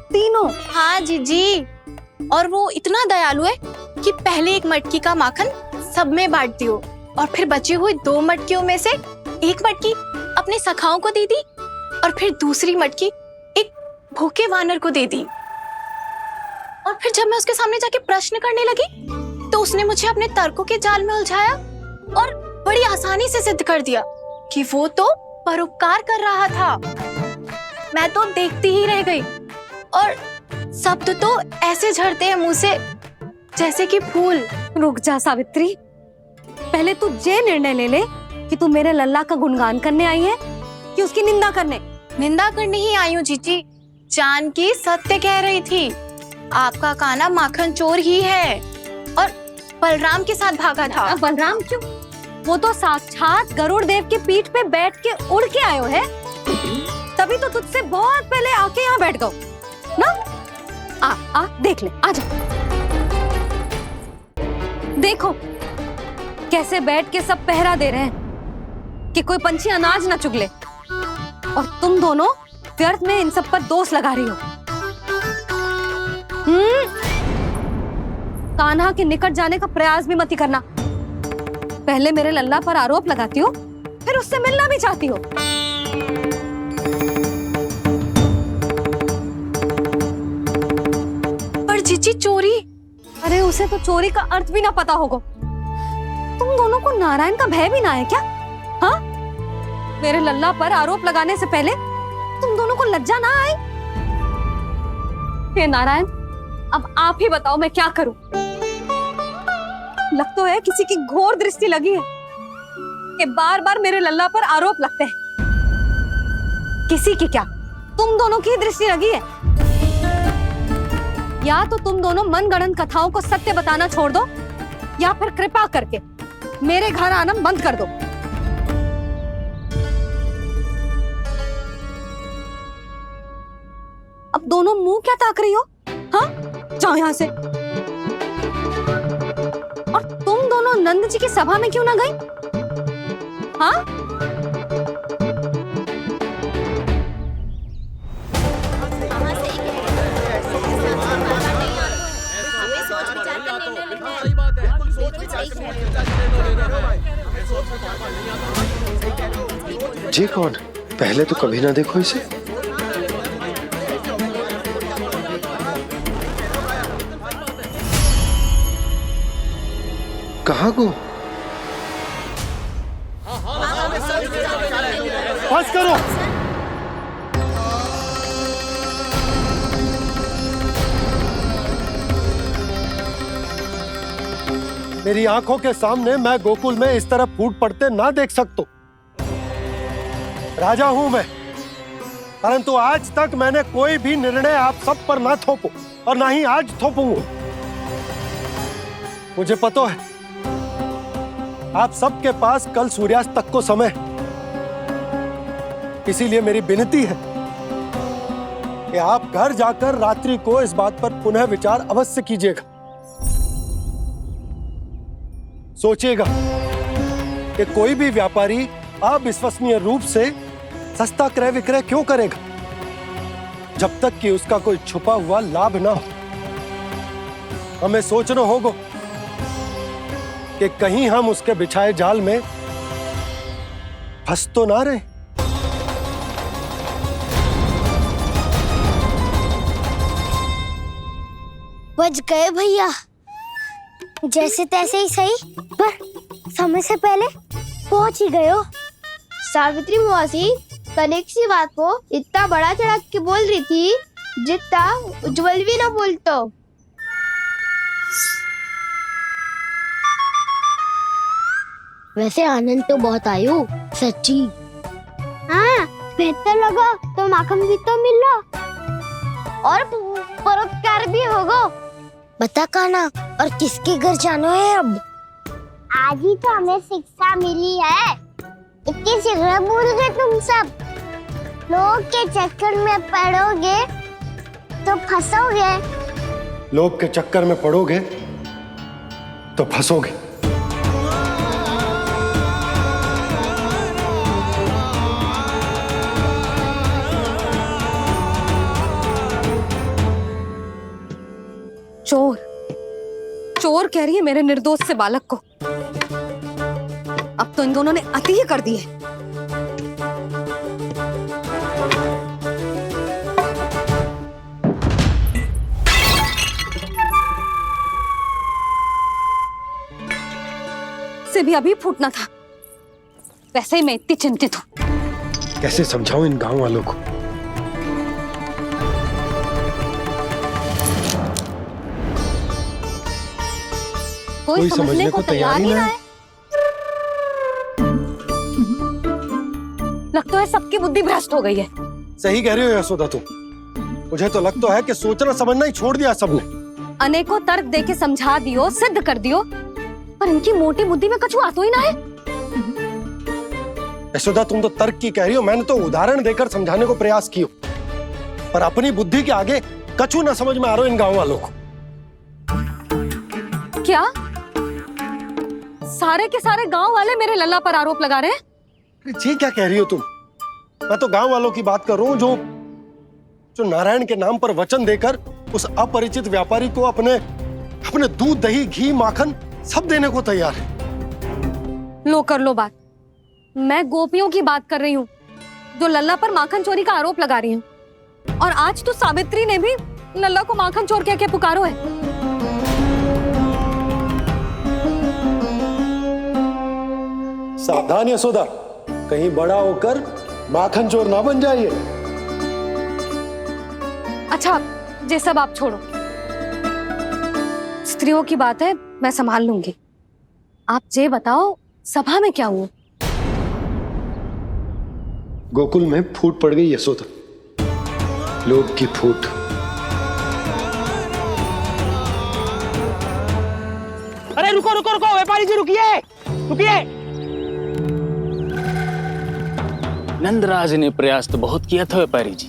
तीनों? हाँ जीजी, और वो इतना दयालु है कि पहले एक मटकी का माखन सब में बांट दियो, और फिर बची हुई 2 मटकियों में से एक मटकी अपने सखाओं को दे दी, और फिर दूसरी मटकी एक भूखे वानर को दे दी। और फिर जब मैं उसके सामने जाके प्रश्न करने लगी तो उसने मुझे अपने तर्कों के जाल में उलझाया और बड़ी आसानी से सिद्ध कर दिया कि वो तो परोपकार कर रहा था। मैं तो देखती ही रह गई, और शब्द तो ऐसे झड़ते हैं मुंह से जैसे कि फूल। रुक जा सावित्री, पहले तू ये निर्णय ले ले कि तू मेरे लल्ला का गुणगान करने आई है कि उसकी निंदा करने? निंदा करने ही आई हूँ जीजी। जानकी सत्य कह रही थी, आपका कान्हा माखन चोर ही है और बलराम के साथ भागा था। बलराम क्यों? वो तो साक्षात गरुड़ देव की पीठ पे बैठ के उड़ के आयो है, तभी तो तुझसे बहुत पहले आके यहाँ बैठ गओ ना। आ देख ले, आजा। देखो कैसे बैठ के सब पहरा दे रहे हैं कि कोई पंछी अनाज ना चुग ले, और तुम दोनों व्यर्थ में इन सब पर दोष लगा रही हो। कान्हा के निकट जाने का प्रयास भी मत ही करना। पहले मेरे लल्ला पर आरोप लगाती हो, फिर उससे मिलना भी चाहती हो। पर जीजी, चोरी? अरे उसे तो चोरी का अर्थ भी ना पता होगा। तुम दोनों को नारायण का भय भी ना है क्या? हाँ, मेरे लल्ला पर आरोप लगाने से पहले तुम दोनों को लज्जा ना आई? हे नारायण, अब आप ही बताओ मैं क्या करूं। लग तो है किसी की घोर दृष्टि लगी है कि बार बार मेरे लल्ला पर आरोप लगते हैं। किसी की क्या, तुम दोनों की दृष्टि लगी है। या तो तुम दोनों मनगढ़ंत कथाओं को सत्य बताना छोड़ दो, या फिर कृपा करके मेरे घर आना बंद कर दो। अब दोनों मुंह क्या ताक रही हो? हाँ, जाओ यहां से। और तुम दोनों नंद जी की सभा में क्यों ना गई? हाँ, जी कौन? पहले तो कभी ना देखो इसे। कहाँ को? बस करो। मेरी आंखों के सामने मैं गोकुल में इस तरह फूट पड़ते ना देख सकता। राजा हूं मैं, परंतु आज तक मैंने कोई भी निर्णय आप सब पर ना थोपो और ना ही आज थोपूंगा। मुझे पता है आप सबके पास कल सूर्यास्त तक को समय है। इसीलिए मेरी विनती है कि आप घर जाकर रात्रि को इस बात पर पुनः विचार अवश्य कीजिएगा। सोचिएगा कि कोई भी व्यापारी अविश्वसनीय रूप से सस्ता क्रय विक्रय क्यों करेगा जब तक कि उसका कोई छुपा हुआ लाभ ना हो। हमें सोचना होगा कि कहीं हम उसके बिछाए जाल में फंस तो ना रहे। बच गए भैया, जैसे तैसे ही सही, पर समय से पहले पहुंच ही गए हो। सावित्री मौसी कनेक सी बात को इतना बड़ा चढ़ा के बोल रही थी जितना उज्जवल भी ना बोलतो। वैसे आनंद तो बहुत आयो, सच्ची। हाँ, बेहतर लगा तो माखन भी तो मिल रहा और परोपकार भी होगा। बता काना, और किसके घर जाना है अब? आज ही तो हमें शिक्षा मिली है, इतनी शीघ्र भूल गए तुम सब। लोग के चक्कर में पड़ोगे तो फंसोगे। लोग के चक्कर में पड़ोगे तो फंसोगे। चोर चोर कह रही है मेरे निर्दोष से बालक को। अब तो इन दोनों ने अति ही कर दी है। से भी अभी फूटना था। वैसे ही मैं इतनी चिंतित हूं। कैसे समझाऊं इन गांव वालों को? कोई समझने को तैयार ही ना है। लगता है सबकी बुद्धि भ्रष्ट हो गई है। सही कह रही हो यशोदा तुम। मुझे तो लगता है कि सोचना समझना ही छोड़ दिया सबने। अनेकों तर्क देके समझा दियो, सिद्ध कर दियो, पर इनकी मोटी बुद्धि में कछु आतो ही ना है। यशोदा तुम तो तर्क की कह रही हो, मैंने तो उदाहरण देकर समझाने को प्रयास किया, पर अपनी बुद्धि के आगे कछु ना समझ में आ रहा इन गांव वालों को। क्या सारे के सारे गांव वाले मेरे लल्ला पर आरोप लगा रहे हैं? जी क्या कह रही हो तुम? मैं तो गांव वालों की बात कर रहा हूं जो नारायण के नाम पर वचन देकर उस अपरिचित व्यापारी को अपने दूध दही घी माखन सब देने को तैयार है। लो कर लो बात। मैं गोपियों की बात कर रही हूँ जो लल्ला पर माखन चोरी का आरोप लगा रही हूँ। और आज तो सावित्री ने भी लल्ला को माखन चोर कह के पुकारो है। सावधान यशोदा, कहीं बड़ा होकर माखन चोर ना बन जाइए। अच्छा, ये सब आप छोड़ो। स्त्रियों की बात है, मैं संभाल लूंगी। आप ये बताओ सभा में क्या हुआ? गोकुल में फूट पड़ गई यशोदा, लोभ की फूट। अरे रुको रुको रुको, व्यापारी जी रुकिए रुकिए। नंदराज ने प्रयास तो बहुत किया था व्यापारी जी,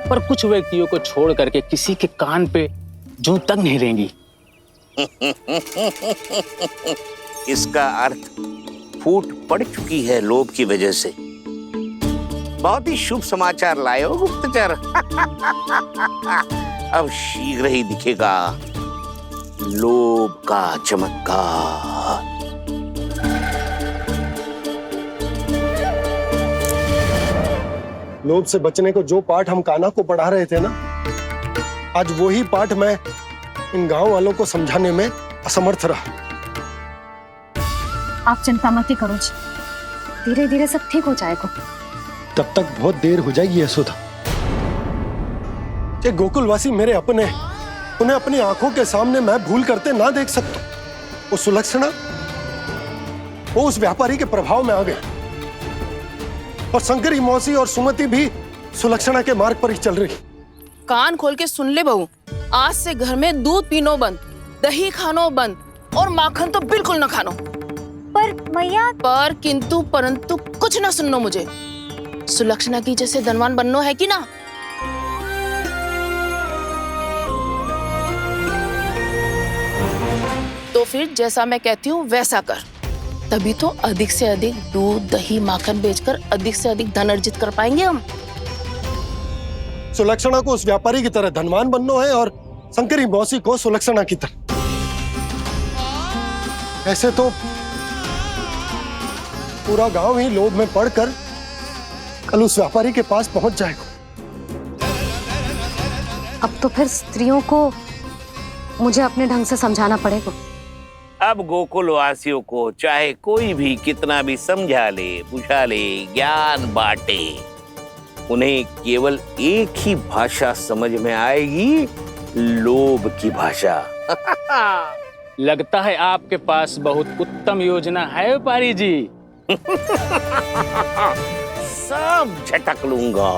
पर कुछ व्यक्तियों को छोड़ करके किसी के कान पे जूं तक नहीं रेंगी। इसका अर्थ फूट पड़ चुकी है लोभ की वजह से। बहुत ही शुभ समाचार लाए हो गुप्तचर। अब शीघ्र ही दिखेगा लोभ का चमत्कार। लोभ से बचने को जो पाठ हम कान्हा को पढ़ा रहे थे ना, आज वही पाठ मैं इन गांव वालों को समझाने में असमर्थ रहा। आप चिंता मत करो जी, धीरे धीरे सब ठीक हो जाएगा। तब तक बहुत देर हो जाएगी यशोदा। ये गोकुलवासी मेरे अपने, उन्हें अपनी आंखों के सामने मैं भूल करते ना देख सकता। वो सुलक्षणा, वो उस व्यापारी के प्रभाव में आ गए, और शंकरी मौसी और सुमति भी सुलक्षणा के मार्ग पर ही चल रही। कान खोल के सुन ले बहू, आज से घर में दूध पीनो बंद दही खानो बंद और माखन तो बिल्कुल ना खानो। पर मैया, पर किंतु परंतु कुछ ना सुननो मुझे। सुलक्षणा की जैसे धनवान बननो है कि ना? तो फिर जैसा मैं कहती हूँ वैसा कर, तभी तो अधिक से अधिक दूध दही माखन बेचकर अधिक से अधिक धन अर्जित कर पाएंगे हम। सुलक्षणा को उस व्यापारी की तरह धनवान बनना है और शंकरी मौसी को सुलक्षणा की तरह। ऐसे तो पूरा गांव ही लोभ में पड़कर कल उस व्यापारी के पास पहुंच जाएगा। अब तो फिर स्त्रियों को मुझे अपने ढंग से समझाना पड़ेगा। अब गोकुलवासियों को चाहे कोई भी कितना भी समझा ले, बुझा ले, ज्ञान बांटे, उन्हें केवल एक ही भाषा समझ में आएगी, लोभ की भाषा। लगता है आपके पास बहुत उत्तम योजना है व्यापारी जी। सब झटक लूंगा।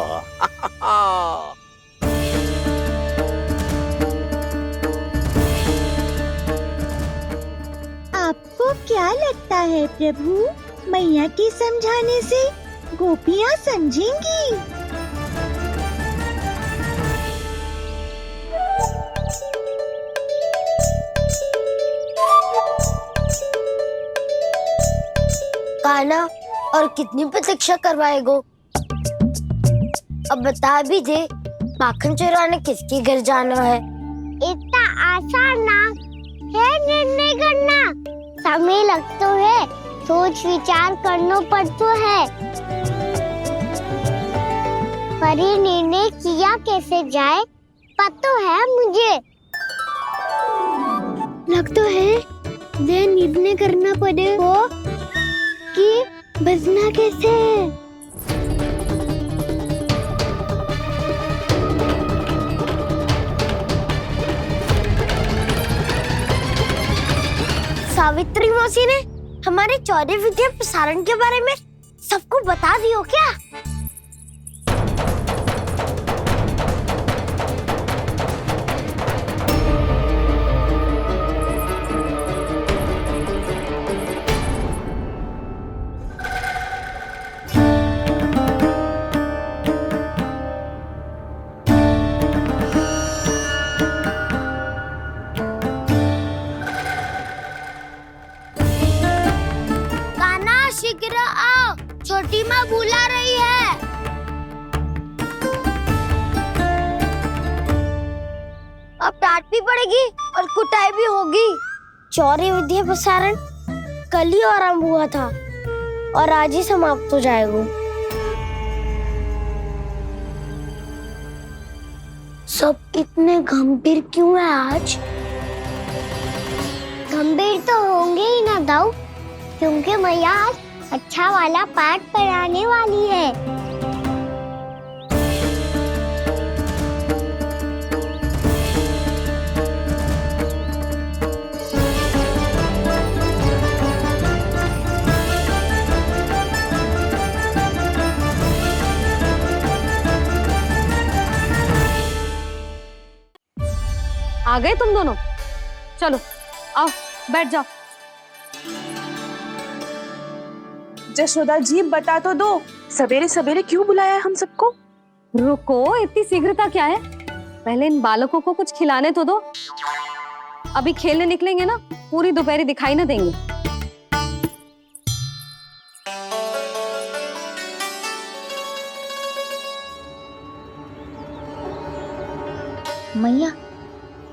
आपको क्या लगता है प्रभु, मैया के समझाने से गोपियाँ समझेंगी? कान्हा, और कितनी प्रतीक्षा करवाएगो? अब बता भी दे, माखन चुराने किसके घर जाना है? इतना आसान ना है निर्णय करना, समय लगता है, सोच विचार करना पड़ता है। पर ये निर्णय किया कैसे जाए पता है मुझे। लगता है ये निर्णय करना पड़ेगा कि बचना कैसे है। सावित्री मौसी ने हमारे चौदह विद्या प्रसारण के बारे में सबको बता दियो क्या? शीघ्र आओ, छोटी माँ बुला रही है। अब डांट भी पड़ेगी और कुटाई भी होगी। चौरी विद्या प्रसारण कल ही आरंभ हुआ था और आज ही समाप्त हो जाएगा। सब इतने गंभीर क्यों है आज? गंभीर तो होंगे ही ना दाऊ, क्योंकि मैया आज अच्छा वाला पाठ पढ़ाने वाली है। आ गए तुम दोनों? चलो आओ बैठ जाओ। जशोदा जी बता तो दो, सवेरे सवेरे क्यों बुलाया हम सबको? रुको, इतनी शीघ्रता क्या है? पहले इन बालकों को कुछ खिलाने तो दो। अभी खेलने निकलेंगे ना, पूरी दोपहरी दिखाई ना देंगे। मैया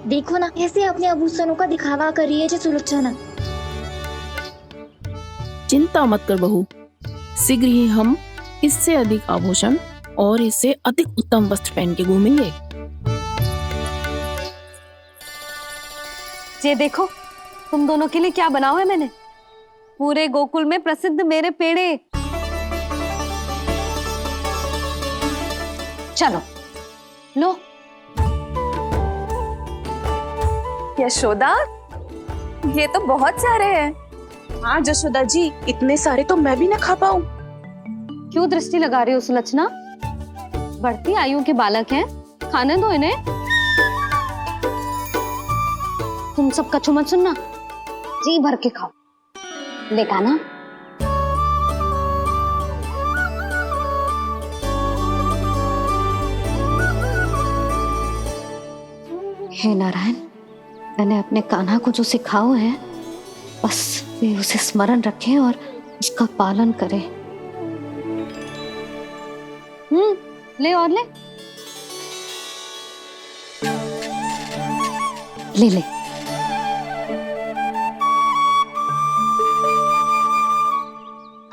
देखो ना, कैसे अपने आभूषणों का दिखावा कर रही है जी सुलक्षणा। चिंता मत कर बहू, शीघ्र ही हम इससे अधिक आभूषण और इससे अधिक उत्तम वस्त्र पहन के घूमेंगे। ये देखो, तुम दोनों के लिए क्या बनाओ है मैंने। पूरे गोकुल में प्रसिद्ध मेरे पेड़े। चलो लो। यशोदा, ये तो बहुत सारे हैं। हाँ जशोदा जी, इतने सारे तो मैं भी ना खा पाऊं। क्यों दृष्टि लगा रही हो सुलक्षणा? बढ़ती आयु के बालक हैं, खाने दो इन्हें। तुम तुम सब कछु मत सुनना, जी भर के खाओ। देखा ना? हे नारायण, मैंने अपने कान्हा को जो सिखाओ है, बस वे उसे स्मरण रखें और उसका पालन करें। ले और ले ले ले।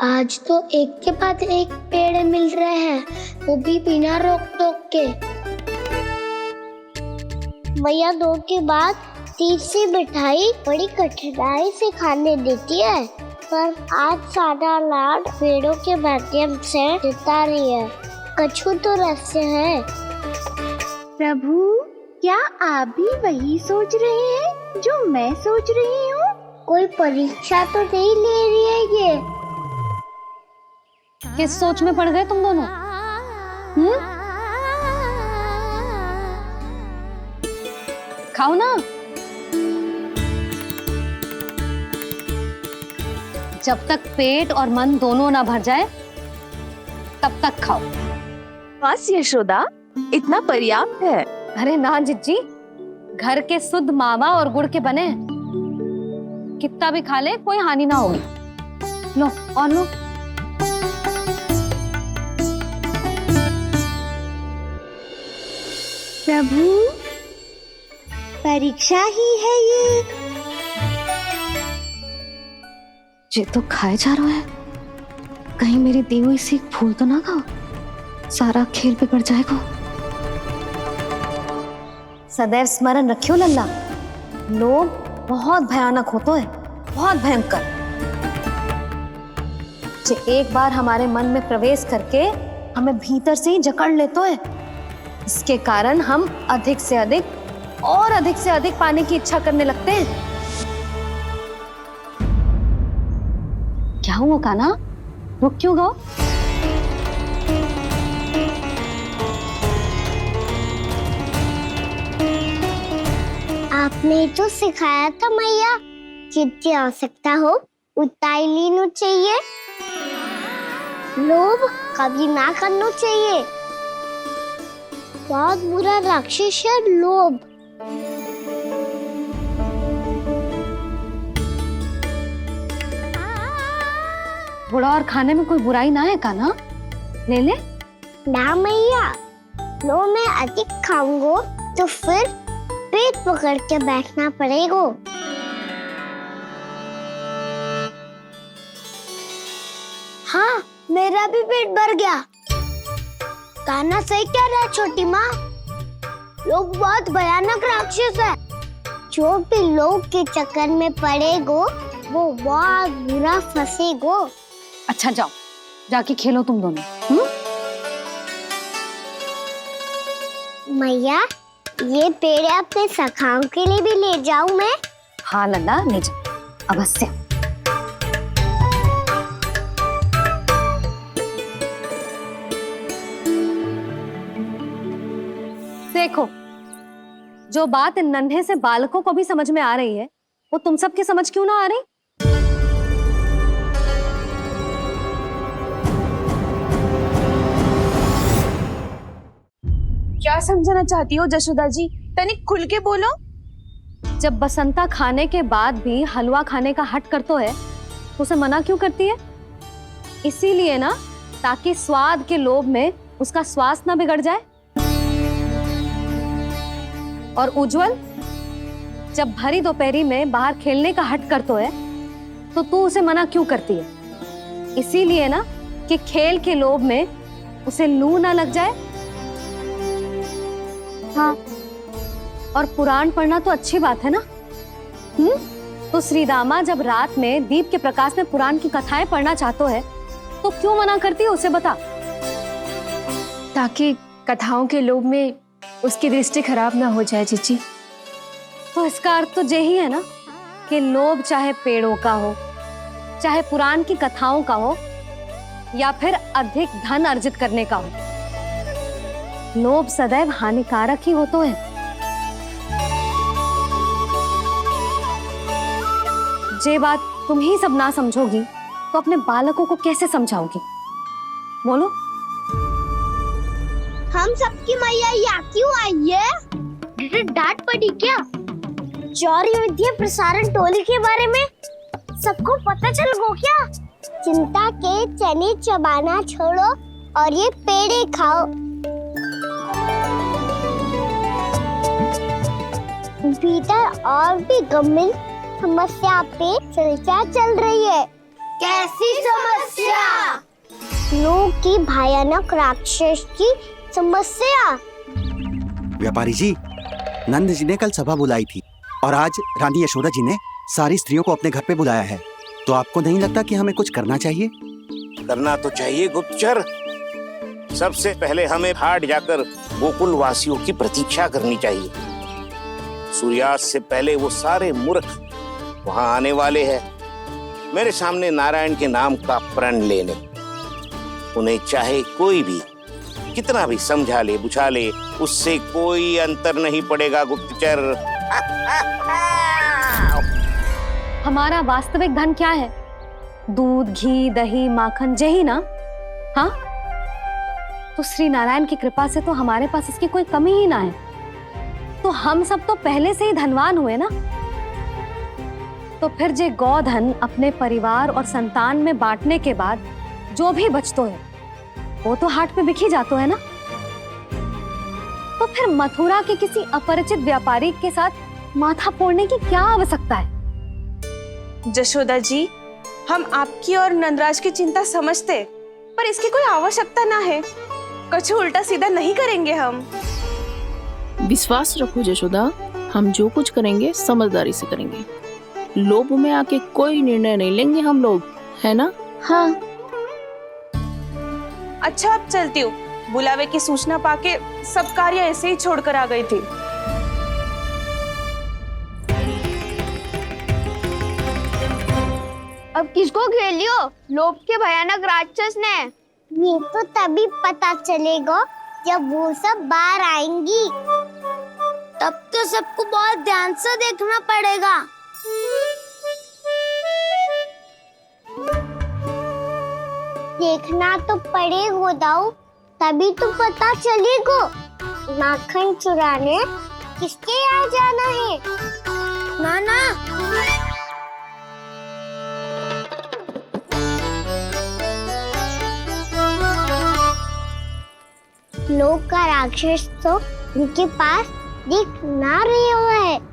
आज तो एक के बाद एक पेड़ मिल रहे हैं, वो भी बिना रोक टोक के। मैया 2 के बाद तीसरी मिठाई बड़ी कठिनाई से खाने देती है, पर आज सादा लाड पेड़ों के माध्यम से जिता रही है। कछु तो रहस्य है। प्रभु, क्या आप भी वही सोच रहे हैं जो मैं सोच रही हूँ? कोई परीक्षा तो नहीं ले रही है ये? किस सोच में पड़ गए तुम दोनों? खाओ ना। जब तक पेट और मन दोनों ना भर जाए तब तक खाओ। बस यशोदा, इतना पर्याप्त है। अरे ना जिज्जी, घर के शुद्ध मावा और गुड़ के बने, कितना भी खा ले कोई हानि ना होगी। लो और लो। प्रभु, परीक्षा ही है ये तो खाए जा रहा है, कहीं मेरी दी हुई सीख भूल तो ना खाओ, सारा खेल बिगड़ जाएगा। सदैव स्मरण रखियो लल्ला, लोभ बहुत भयानक होता है, बहुत भयंकर। जो एक बार हमारे मन में प्रवेश करके हमें भीतर से ही जकड़ लेता है, इसके कारण हम अधिक से अधिक पाने की इच्छा करने लगते हैं। क्या हुआ कान्हा, रुक क्यों गए? आपने तो सिखाया था मैया, जितनी आवश्यकता हो उतना ही लेना चाहिए, लोभ कभी ना करना चाहिए। बहुत बुरा राक्षस है लोभ। थोड़ा और खाने में कोई बुराई ना है कान्हा, ले ले। ना मैया, लो मैं अधिक खाऊंगा तो फिर पेट पकड़ के बैठना पड़ेगा। हाँ, मेरा भी पेट भर गया। कान्हा सही कह रहा है छोटी माँ, लोग बहुत भयानक राक्षस है। जो भी लोग के चक्कर में पड़ेगो वो बहुत बुरा फंसेगो। अच्छा जाओ, जाके खेलो तुम दोनों। मैया, ये पेड़ अपने सखाओं के लिए भी ले जाऊं मैं? हाँ लल्ला, ले जाओ अवश्य। देखो, जो बात इन नन्हे से बालकों को भी समझ में आ रही है, वो तुम सबकी समझ क्यों ना आ रही? क्या समझाना चाहती हो जशोदा जी? तनिक खुल के बोलो। जब बसंता खाने के बाद भी हलवा खाने का हट करतो है, तो उसे मना क्यों करती है? इसीलिए ना, ताकि स्वाद के लोभ में उसका स्वास्थ्य ना बिगड़ जाए। और उज्जवल, जब भरी दोपहरी में बाहर खेलने का हट करतो है, तो तू उसे मना क्यों करती है? इसीलिए ना, कि खेल के लोभ में उसे लू ना लग जाए। हाँ, और पुराण पढ़ना तो अच्छी बात है ना। तो श्रीदामा जब रात में दीप के प्रकाश में पुराण की कथाएं पढ़ना चाहते है, तो क्यों मना करती है? उसे बता। ताकि कथाओं के लोभ में उसकी दृष्टि खराब ना हो जाए जीजी। तो इसका अर्थ तो यही है ना, कि लोभ चाहे पेड़ों का हो, चाहे पुराण की कथाओं का हो, या फिर अधिक धन अर्जित करने का हो, लोभ सदैव हानिकारक ही होता है। जे बात तुम ही सब ना समझोगी तो अपने बालकों को कैसे समझाओगी? बोलो। हम सबकी मैया यहाँ क्यों आई है? डांट पड़ी क्या? चौरी विद्या प्रसारण टोली के बारे में सबको पता चल गो क्या? चिंता के चने चबाना छोड़ो और ये पेड़े खाओ। भीतर और भी गंभीर समस्या पे चर्चा चल रही है। कैसी समस्या? लोग की भयानक राक्षस की समस्या। व्यापारी जी, नंद जी ने कल सभा बुलाई थी और आज रानी यशोदा जी ने सारी स्त्रियों को अपने घर पे बुलाया है, तो आपको नहीं लगता कि हमें कुछ करना चाहिए? करना तो चाहिए गुप्तचर। सबसे पहले हमें हाट जाकर गोकुल वासियों की प्रतीक्षा करनी चाहिए। सूर्यास्त से पहले वो सारे मूर्ख वहां आने वाले हैं, मेरे सामने नारायण के नाम का प्रण लेने। उन्हें चाहे कोई भी कितना भी समझा ले बुझा ले, उससे कोई अंतर नहीं पड़ेगा गुप्तचर। हमारा वास्तविक धन क्या है? दूध, घी, दही, माखन, यही ना? हाँ, तो श्री नारायण की कृपा से तो हमारे पास इसकी कोई कमी ही ना है। तो हम सब तो पहले से ही धनवान हुए ना। तो फिर जे गोधन अपने परिवार और संतान में बांटने के बाद जो भी बचतो है वो तो हाट पे बिखी जातो है ना। तो फिर मथुरा के किसी अपरिचित व्यापारी के साथ माथा फोड़ने की क्या आवश्यकता है? जशोदा जी, हम आपकी और नंदराज की चिंता समझते, पर इसकी कोई आवश्यकता ना है। कुछ उल्टा सीधा नहीं करेंगे हम। विश्वास रखो जशोदा, हम जो कुछ करेंगे समझदारी से करेंगे। लोभ में आके कोई निर्णय नहीं लेंगे हम लोग, है ना? हाँ। अच्छा, अब चलती हूँ। बुलावे की सूचना पाके सब कार्य ऐसे ही छोड़कर आ गई थी। अब किसको घेर लियो? लोभ के भयानक राक्षस ने। ये तो तभी पता चलेगा जब वो सब बाहर आएंगी। तब तो सबको बहुत ध्यान से देखना पड़ेगा। देखना तो पड़ेगा दाऊ, तभी तो पता चलेगा माखन चुराने किसके यहाँ जाना है। नाना, लोग का राक्षस तो उनके पास दिख ना रहे हुआ है।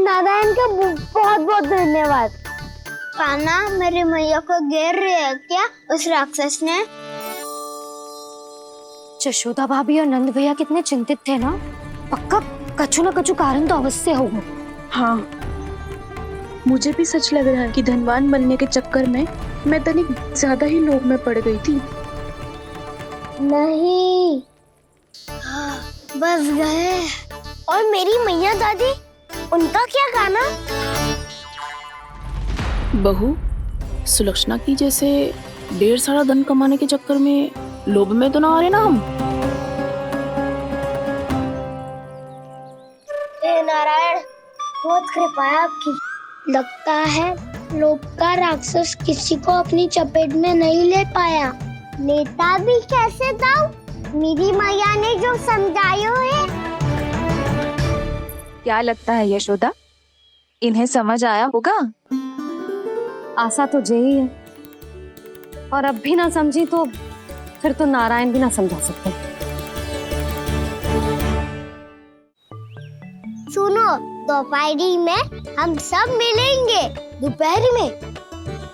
नारायण का बहुत बहुत धन्यवाद। कान्हा, मेरी मैया को घेर रहे है क्या उस राक्षस ने? यशोदा भाभी और नंद भैया कितने चिंतित थे ना। पक्का कछु ना कछु कारण तो अवश्य होगा। हाँ, मुझे भी सच लग रहा है कि धनवान बनने के चक्कर में मैं तनिक ज्यादा ही लोभ में पड़ गई थी। नहीं, बस गए। और मेरी मैया दादी, उनका क्या गाना? बहू, सुलक्षणा की जैसे ढेर सारा धन कमाने के चक्कर में लोभ में तो ना आ रहे ना हम। हे नारायण, बहुत कृपा है आपकी। लगता है लोभ का राक्षस किसी को अपनी चपेट में नहीं ले पाया। लेता भी कैसे दाऊ? मेरी मैया ने जो समझायो है। क्या लगता है यशोदा, इन्हें समझ आया होगा? आशा तो यही है, और अब भी ना समझी तो फिर तो नारायण भी ना समझा सकते। सुनो, दोपहरी में हम सब मिलेंगे। दोपहरी में?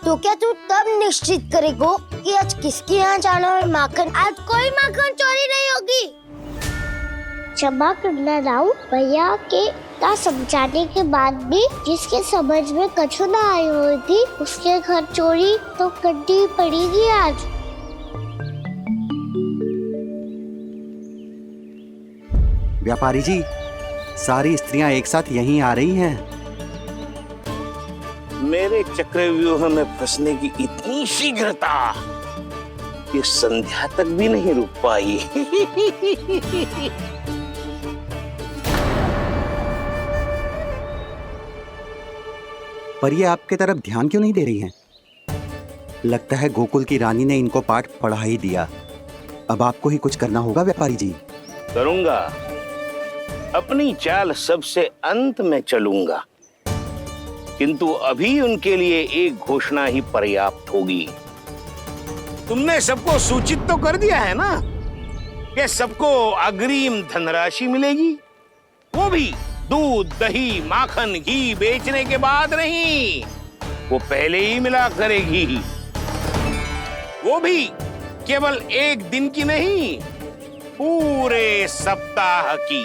तो क्या तू तब निश्चित करेगो कि आज किसके यहाँ जाना है माखन? आज कोई माखन चोरी नहीं होगी। क्षमा करना दाऊ, भैया के का समझाने के बाद भी जिसके समझ में कछु ना आई हुई थी उसके घर चोरी तो करनी पड़ेगी आज। व्यापारी जी, सारी स्त्रियां एक साथ यहीं आ रही हैं। मेरे चक्रव्यूह में फंसने की इतनी शीघ्रता कि संध्या तक भी नहीं रुक पाई। पर ये आपके तरफ ध्यान क्यों नहीं दे रही हैं? लगता है गोकुल की रानी ने इनको पाठ पढ़ा ही दिया। अब आपको ही कुछ करना होगा व्यापारी जी। करूंगा, अपनी चाल सबसे अंत में चलूंगा, किंतु अभी उनके लिए एक घोषणा ही पर्याप्त होगी। तुमने सबको सूचित तो कर दिया है ना कि सबको अग्रिम धनराशि मिलेगी, वो भी दूध, दही, माखन, घी बेचने के बाद नहीं, वो पहले ही मिला करेगी। वो भी केवल एक दिन की नहीं, पूरे सप्ताह की।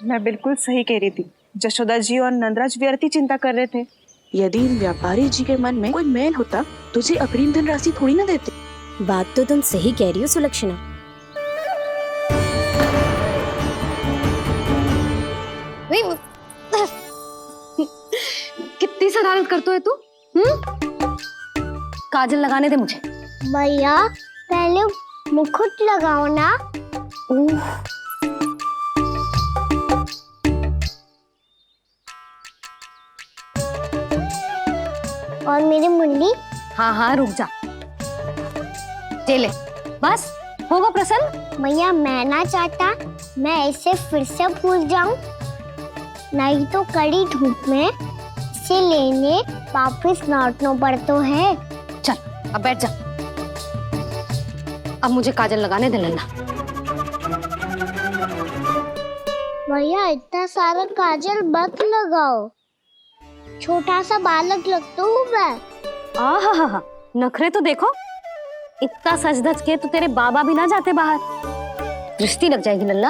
मैं बिल्कुल सही कह रही थी। जशोदा जी और नंदराज व्यर्थ ही चिंता कर रहे थे। यदि इन व्यापारी जी के मन में कोई मैल होता तुझे अग्रिम धनराशि थोड़ी ना देते। बात तो तुम सही कह रही हो सुलक्षणा। कितनी शरारत करते हो तू? काजल लगाने दे मुझे। भैया पहले मुकुट लगाओ ना। और मेरी मुरली। हाँ हाँ रुक जा। ले बस होगा प्रसन्न। भैया मैं ना चाहता मैं इसे फिर से भूल जाऊं, नहीं तो कड़ी धूप में इसे लेने वापस लौटना पड़ता है। चल अब बैठ जा। अब मुझे काजल लगाने दे लल्ला। भैया इतना सारा काजल मत लगाओ, छोटा सा बालक लगता हूँ मैं। आहा नखरे तो देखो, इतना सज धज के तो तेरे बाबा भी ना जाते बाहर, दृष्टि लग जाएगी लल्ला।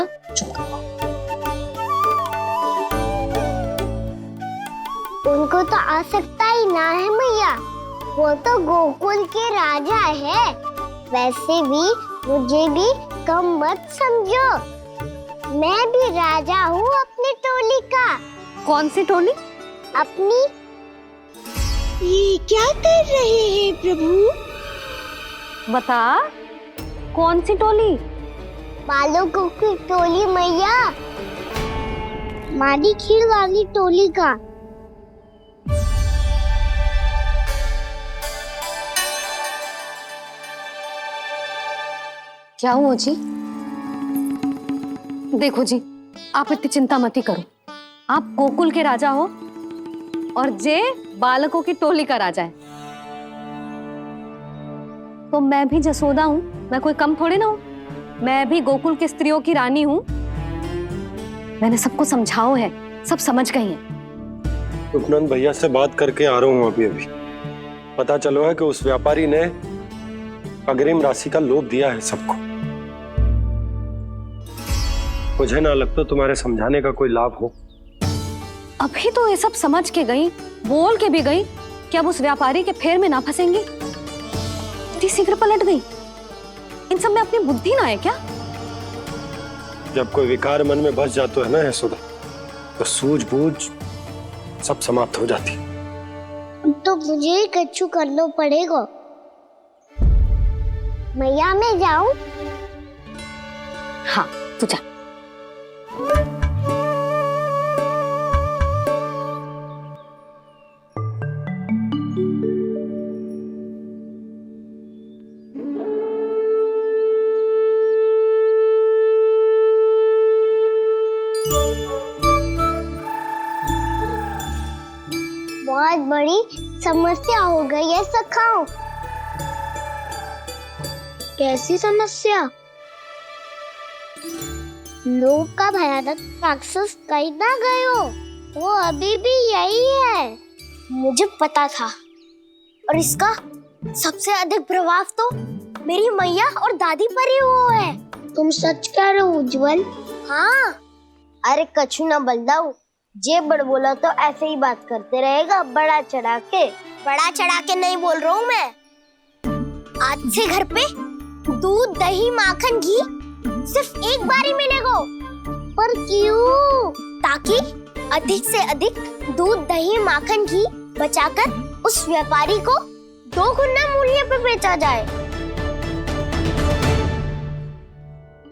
उनको तो आ सकता ही ना है मैया, वो तो गोकुल के राजा है। वैसे भी मुझे भी कम मत समझो, मैं भी राजा हूँ अपनी टोली का। कौन सी टोली? अपनी। ये क्या कर रहे हैं प्रभु? बता कौन सी टोली? बालकों की टोली मैया, मारी खीर वाली टोली का। क्या हुआ जी? देखो जी, आप इतनी चिंता मत ही करो। आप गोकुल के राजा हो और जे बालकों की टोली का राजा है, तो मैं भी जसोदा हूँ, मैं कोई कम थोड़ी ना हूँ। मैं भी गोकुल की स्त्रियों की रानी हूँ। मैंने सबको समझाओ है, सब समझ गई हैं। उपनंद भैया से बात करके आ रहा हूँ अभी। पता चलो है कि उस व्यापारी ने अग्रिम राशि का लोभ दिया है सबको। मुझे ना लगता तुम्हारे समझाने का कोई लाभ हो। अभी तो ये सब समझ के गई, बोल के भी गई कि अब उस व्यापारी के फेर में ना फंसेंगी। इतनी शीघ्र पलट गई। इन सब में अपनी बुद्धि ना है क्या? जब कोई विकार मन में बस जाता है ना यशोदा, तो सूझबूझ सब समाप्त हो जाती। तो मुझे ही कच्चू करना पड़ेगा। मैया मैं जाऊं? हाँ तू जा। बहुत बड़ी समस्या हो गई है सखाओ। कैसी समस्या? लोभ का भयानक राक्षस कहीं ना गयो, वो अभी भी यही है। मुझे पता था, और इसका सबसे अधिक प्रभाव तो मेरी मैया और दादी पर ही हुआ है। तुम सच कह रहे हो उज्जवल? हाँ। अरे कछु ना बलदाऊ, जे बड़ बोला तो ऐसे ही बात करते रहेगा बड़ा चढ़ा के। बड़ा चढ़ा के नहीं बोल रहा हूँ मैं। आज से घर पे दूध, दही, माखन, घी सिर्फ एक बार ही मिलेगा। पर क्यों? ताकि अधिक से अधिक दूध, दही, माखन, घी बचाकर उस व्यापारी को 2 गुना मूल्य पे बेचा जाए।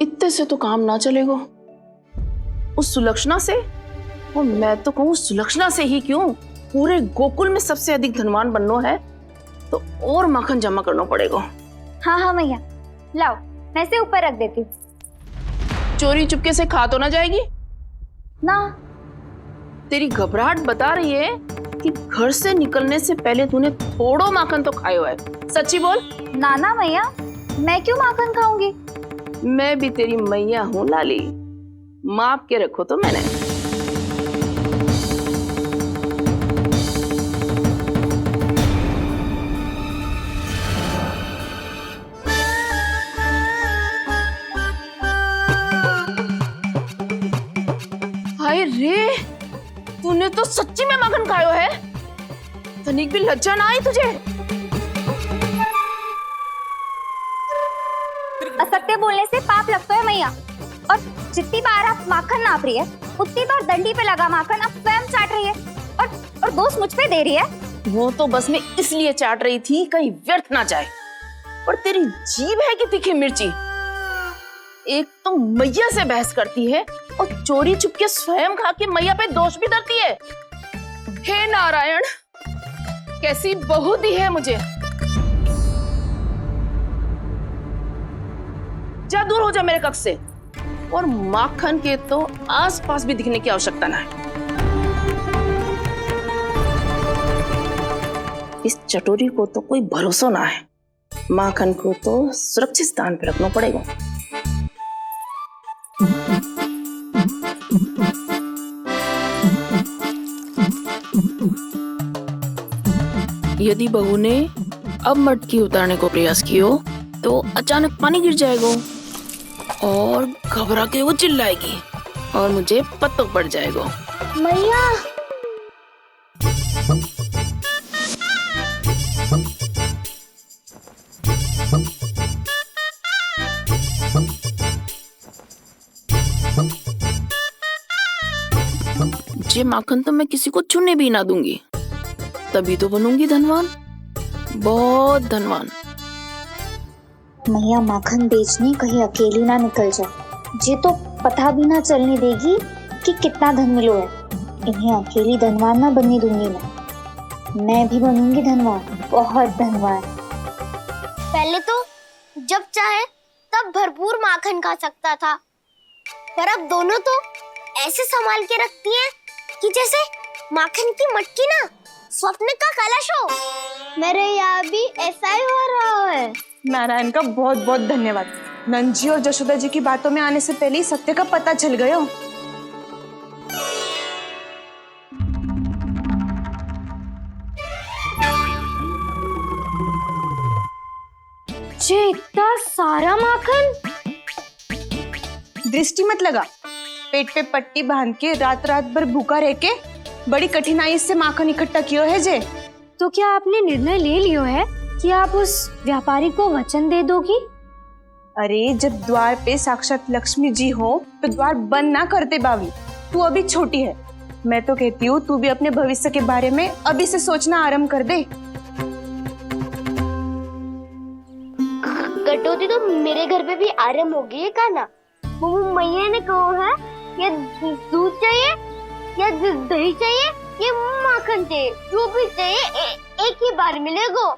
इतने से तो काम ना चलेगा। उस सुलक्षणा से, और मैं तो कहूँ सुलक्षणा से ही क्यों, पूरे गोकुल में सबसे अधिक धनवान बनना है तो और माखन जमा करना पड़ेगा। हाँ हाँ मैया, लाओ मैं इसे ऊपर रख देती हूँ। चोरी चुपके से खा तो ना जाएगी ना? तेरी घबराहट बता रही है कि घर से निकलने से पहले तूने थोड़ो माखन तो खाया हुआ है। सच्ची बोल। ना ना मैया, मैं क्यों माखन खाऊंगी? मैं भी तेरी मैया हूँ लाली, माप के रखो तो मैंने। हाय रे, तूने तो सच्ची में माखन खायो है। तनिक भी लज्जा ना आई तुझे? असत्य बोलने से पाप लगता है मैया, और जितनी बार आप माखन नाप रही है उतनी बार डंडी पे लगा माखन आप स्वयं चाट रही है, और दोष मुझ पे दे रही है। वो तो बस मैं इसलिए चाट रही थी कहीं व्यर्थ ना जाए, पर तेरी जीभ है कि तीखी मिर्ची। एक तो मैया से बहस करती है और चोरी चुपके स्वयं खा के मैया पे दोष भी धरती है। हे नारायण, कैसी बहू दी है मुझे। जा दूर हो जा मेरे कक्ष से, और माखन के तो आसपास भी दिखने की आवश्यकता ना है। इस चटोरी को तो कोई भरोसा ना है, माखन को तो सुरक्षित स्थान पर रखना पड़ेगा। यदि बहू ने अब मटकी उतारने को प्रयास किया तो अचानक पानी गिर जाएगा और घबरा के वो चिल्लाएगी और मुझे पता पड़ जाएगा। मैया, ये माखन तो मैं किसी को छूने भी ना दूंगी, तभी तो बनूंगी धनवान, बहुत धनवान। मैया माखन बेचने कहीं अकेली ना निकल जाए। ये तो पता भी ना चलने देगी कि कितना धन मिलो है। इन्हें अकेली धनवान ना बनने दूंगी मैं भी बनूंगी धनवान, बहुत धनवान। पहले तो जब चाहे तब भरपूर माखन खा सकता था, पर अब दोनों तो ऐसे संभाल के रखती हैं कि जैसे माखन की मटकी ना स्वप्न का कलश हो। मेरे यहाँ भी ऐसा ही हो रहा है। नारायण का बहुत बहुत धन्यवाद। नंद जी और जशोदा जी की बातों में आने से पहले ही सत्य का पता चल गया। ये इतना सारा माखन। दृष्टि मत लगा, पेट पे पट्टी बांध के रात रात भर भूखा रह के बड़ी कठिनाई से माखन इकट्ठा किया है जे। तो क्या आपने निर्णय ले लियो है कि आप उस व्यापारी को वचन दे दोगी? अरे जब द्वार पे साक्षात लक्ष्मी जी हो तो द्वार बंद ना करते बावली। तू अभी छोटी है, मैं तो कहती हूँ तू भी अपने भविष्य के बारे में अभी से सोचना आरंभ कर दे। कटौती तो मेरे घर पे भी आरंभ हो गई है का ना। मैया ने कहा है ये दूध चाहिए या दही चाहिए या माखन चाहिए, जो भी चाहिए एक ही बार मिलेगा।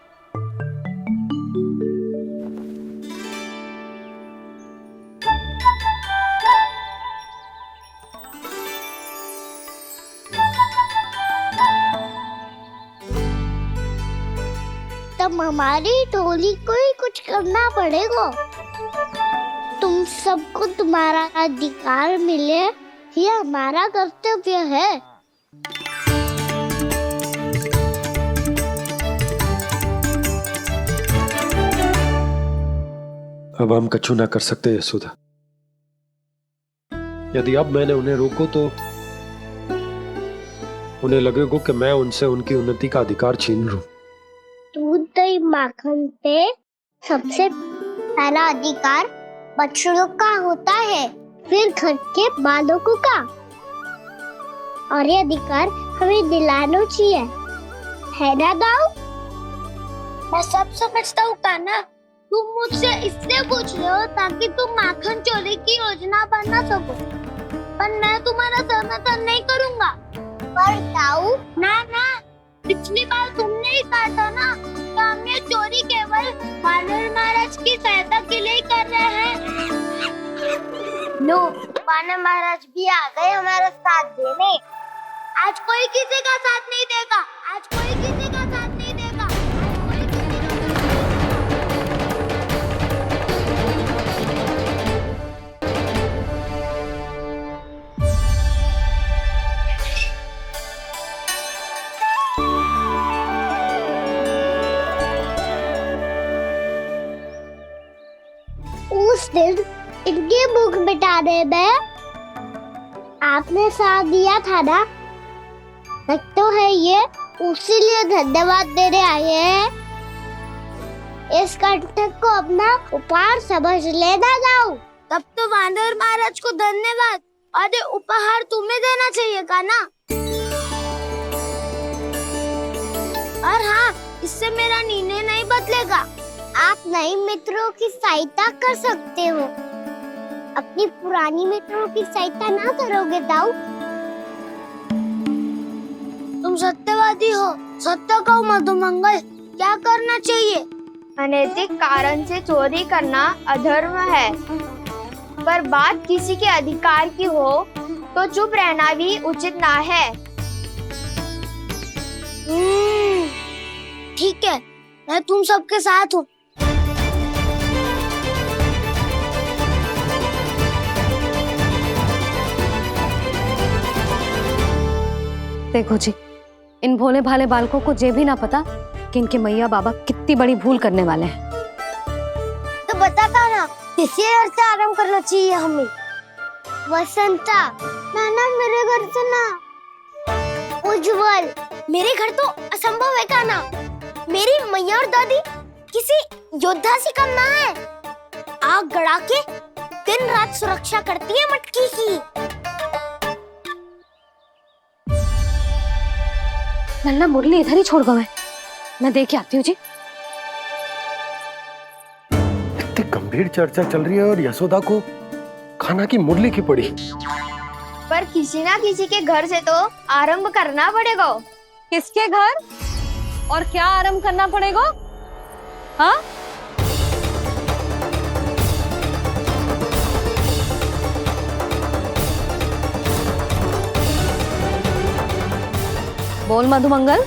तब हमारी टोली को ही कुछ करना पड़ेगा। तुम सबको तुम्हारा अधिकार मिले, ये हमारा कर्तव्य है। अब हम कछु ना कर सकते यशोदा। यदि अब मैंने उन्हें रोको तो उन्हें लगेगा कि मैं उनसे उनकी उन्नति का अधिकार छीन लूं। दूध दही माखन पे सबसे पहला अधिकार बच्चों का होता है, फिर घर के बालकों का, और ये अधिकार हमें दिलाना चाहिए। है ना दाऊ? मैं सब समझता हूँ कान्हा। तुम मुझसे इसलिए पूछ रहे हो ताकि तुम माखन चोरी की योजना बना सको, पर मैं तुम्हारा समर्थन नहीं करूँगा। पर दाऊ, ना ना, पिछली बार तुमने ही कहा था ना कि हम ये चोरी केवल वानर महाराज की सहायता के लिए कर रहे हैं। लो, वानर महाराज भी आ गए हमारा साथ देने। आज कोई किसी का साथ नहीं देगा, आज कोई किसी का साथ नहीं देगा, आज कोई उस दिन इनकी भूख मिटाने में आपने साथ दिया था ना, तो है ये उसी लिए धन्यवाद देने आए हैं। इस कंटक को अपना उपहार समझ लेना दाऊ। तब तो वानर महाराज को धन्यवाद और ये उपहार तुम्हें देना चाहिए कान्हा। और हाँ, इससे मेरा निर्णय नहीं बदलेगा। आप नए मित्रों की सहायता कर सकते हो, अपनी पुरानी मित्रों की सहायता ना करोगे दाऊ? तुम सत्यवादी हो, सत्य कहो मधुमंगल, क्या करना चाहिए? अनैतिक कारण से चोरी करना अधर्म है, पर बात किसी के अधिकार की हो तो चुप रहना भी उचित ना है। ठीक है, मैं तुम सबके साथ हूँ। देखो जी, इन भोले भाले बालकों को ये भी ना पता कि इनके मैया बाबा कितनी बड़ी भूल करने वाले हैं। तो बता कान्हा, किसी घर से आरंभ करना चाहिए हमें? वसंता, नाना मेरे घर से ना। उज्जवल, मेरे घर तो असंभव है कान्हा। मेरी मैया और दादी किसी योद्धा से कम ना है। आग गड़ा के दिन रात सुरक्षा करती है मटकी की। नन्ना मुरली इधर ही छोड़ गए, मैं देख के आती हूँ जी। इतनी गंभीर चर्चा चल रही है और यशोदा को खाना की मुरली की पड़ी। पर किसी ना किसी के घर से तो आरंभ करना पड़ेगा। किसके घर और क्या आरंभ करना पड़ेगा? हाँ, बोल मधुमंगल।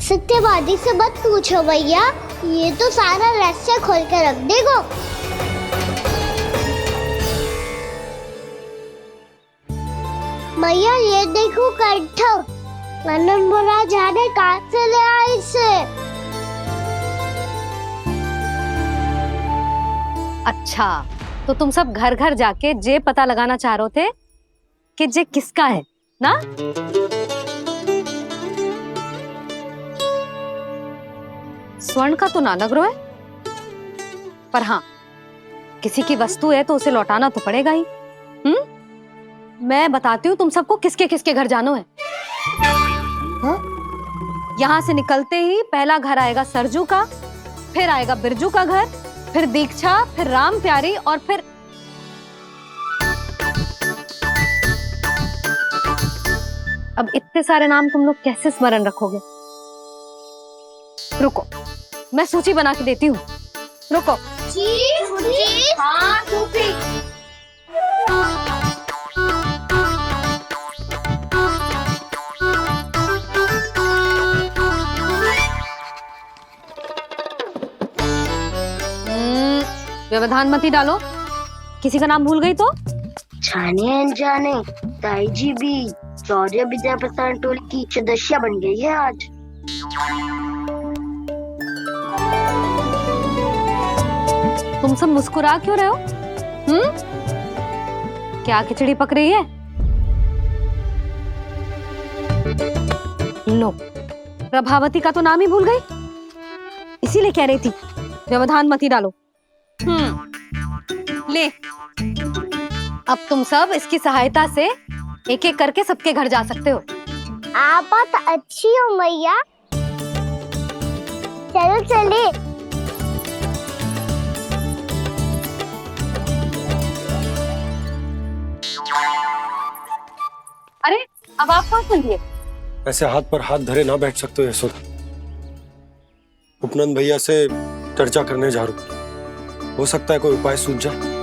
सत्यवादी से मत पूछो भैया, ये तो सारा रहस्य खोल के रख देगा। भैया ये देखो कंठक, वानर महाराज जाने कहाँ से ले आए इसे। अच्छा, तो तुम सब घर घर जाके जे पता लगाना चाह रहे थे कि जे किसका है ना? स्वर्ण का तो ना लग रहा है, पर हाँ, किसी की वस्तु है तो उसे लौटाना तो पड़ेगा ही। मैं बताती हूँ तुम सबको किसके किसके घर जाना है। हाँ? यहाँ से निकलते ही पहला घर आएगा सरजू का, फिर आएगा बिरजू का घर, फिर दीक्षा, फिर राम प्यारी और फिर अब इतने सारे नाम तुम लोग कैसे स्मरण रखोगे? रुको, मैं सूची बना के देती हूँ। रुको। हाँ, सूची। व्यवधान मत ही डालो, किसी का नाम भूल गई तो? जाने अनजाने ताई जी भी शौर्य विद्या प्रसारण टोली की सदस्य बन गई है आज। तुम सब मुस्कुरा क्यों रहे हो? क्या खिचड़ी पक रही है? लो, प्रभावती का तो नाम ही भूल गई, इसीलिए कह रही थी व्यवधान मत ही डालो। ले, अब तुम सब इसकी सहायता से एक एक करके सबके घर जा सकते हो। आप बहुत अच्छी हो मैया। चलो चले। अरे अब आप कहाँ चलिए? ऐसे हाथ पर हाथ धरे ना बैठ सकते हो यशोदा। उपनंद भैया से चर्चा करने जा रहा हूं, हो सकता है कोई उपाय सूझ जाए।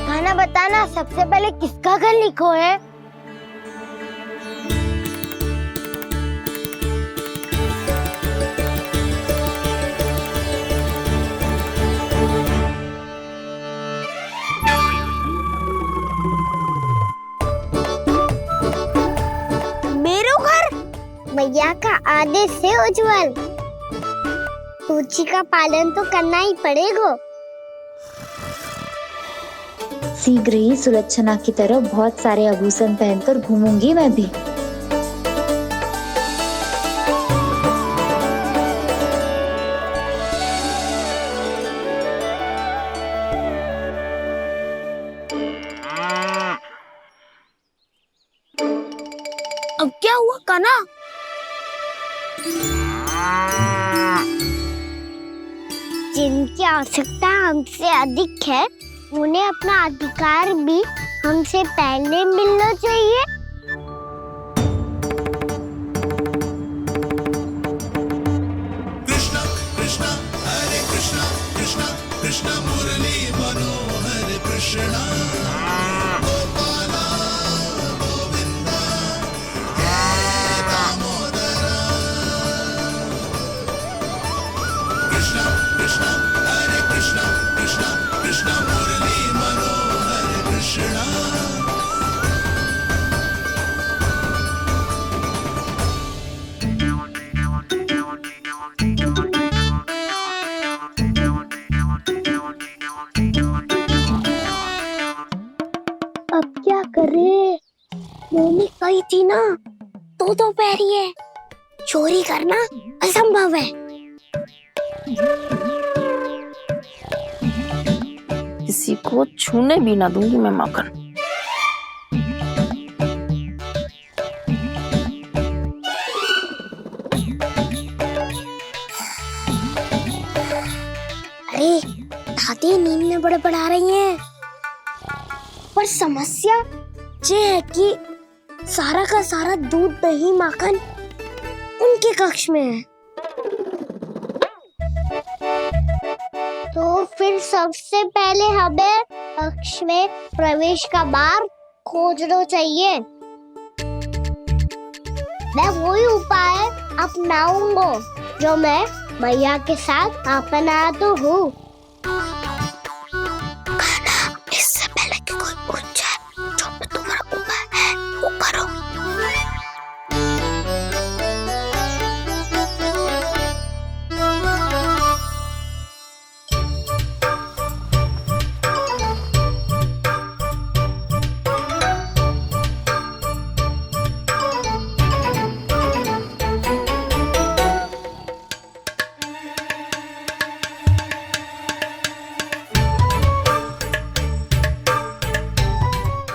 खाना बताना, सबसे पहले किसका घर लिखो है? मैया का आदेश से उज्जवल, सूची का पालन तो करना ही पड़ेगा। शीघ्र ही सुलक्षणा की तरह बहुत सारे आभूषण पहनकर घूमूंगी मैं भी। अब क्या हुआ कान्हा? जिनकी आवश्यकता हमसे अधिक है, उन्हें अपना अधिकार भी हमसे पहले मिलना चाहिए। कृष्णा कृष्णा हरे कृष्णा कृष्णा कृष्णा मुरली मनोहर कृष्णा गोपाला गोविंदा हे दामोदरा। कृष्णा कृष्णा हरे कृष्णा कृष्णा कृष्णा मुरली मनोहर कृष्णा। अब क्या करे? मम्मी कही थी ना, दो पैरी है, चोरी करना असंभव है। किसी को छूने भी ना दूंगी मैं माखन। अरे दादी नींद में बड़बड़ा रही हैं, पर समस्या ये है कि सारा का सारा दूध दही माखन उनके कक्ष में है। तो फिर सबसे पहले हमें कक्ष में प्रवेश का मार्ग खोजना चाहिए। मैं वही उपाय अपनाऊंगा जो मैं मैया के साथ अपनाता हूँ। इससे पहले कि कोई पूछ जाए, जो भी तुम्हारा उपाय है वो करो।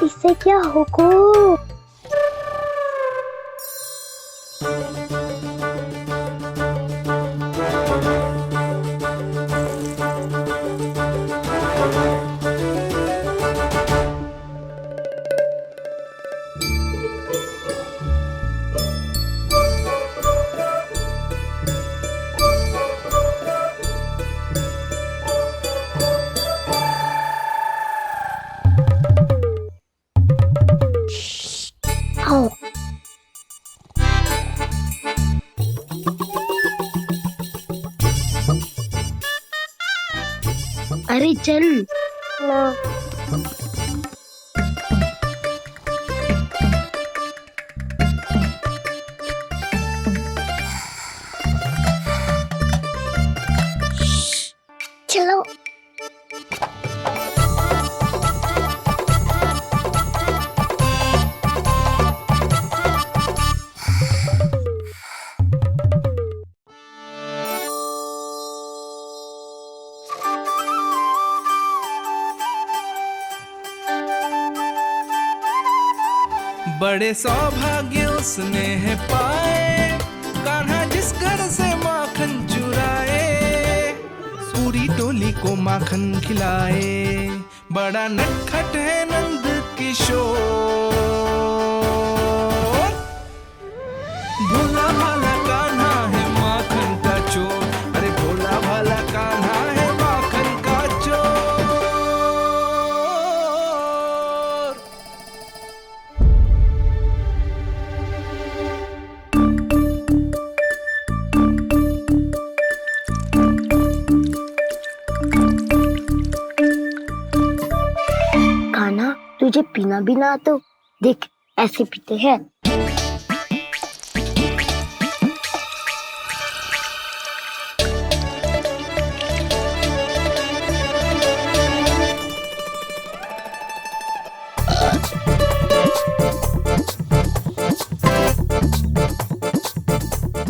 इससे क्या होगा? आओ। अरे चल ना। चलो। बड़े सौभाग्य उसने है पाए, कान्हा जिस घर से माखन चुराए, पूरी टोली को माखन खिलाए। बड़ा नटखट है नंद किशोर, भोला भाला कान्हा है माखन का चोर। अरे भोला भाला कान्हा है माखन का चोर। कान्हा, तुझे पीना भी ना तो देख ऐसे पीते हैं।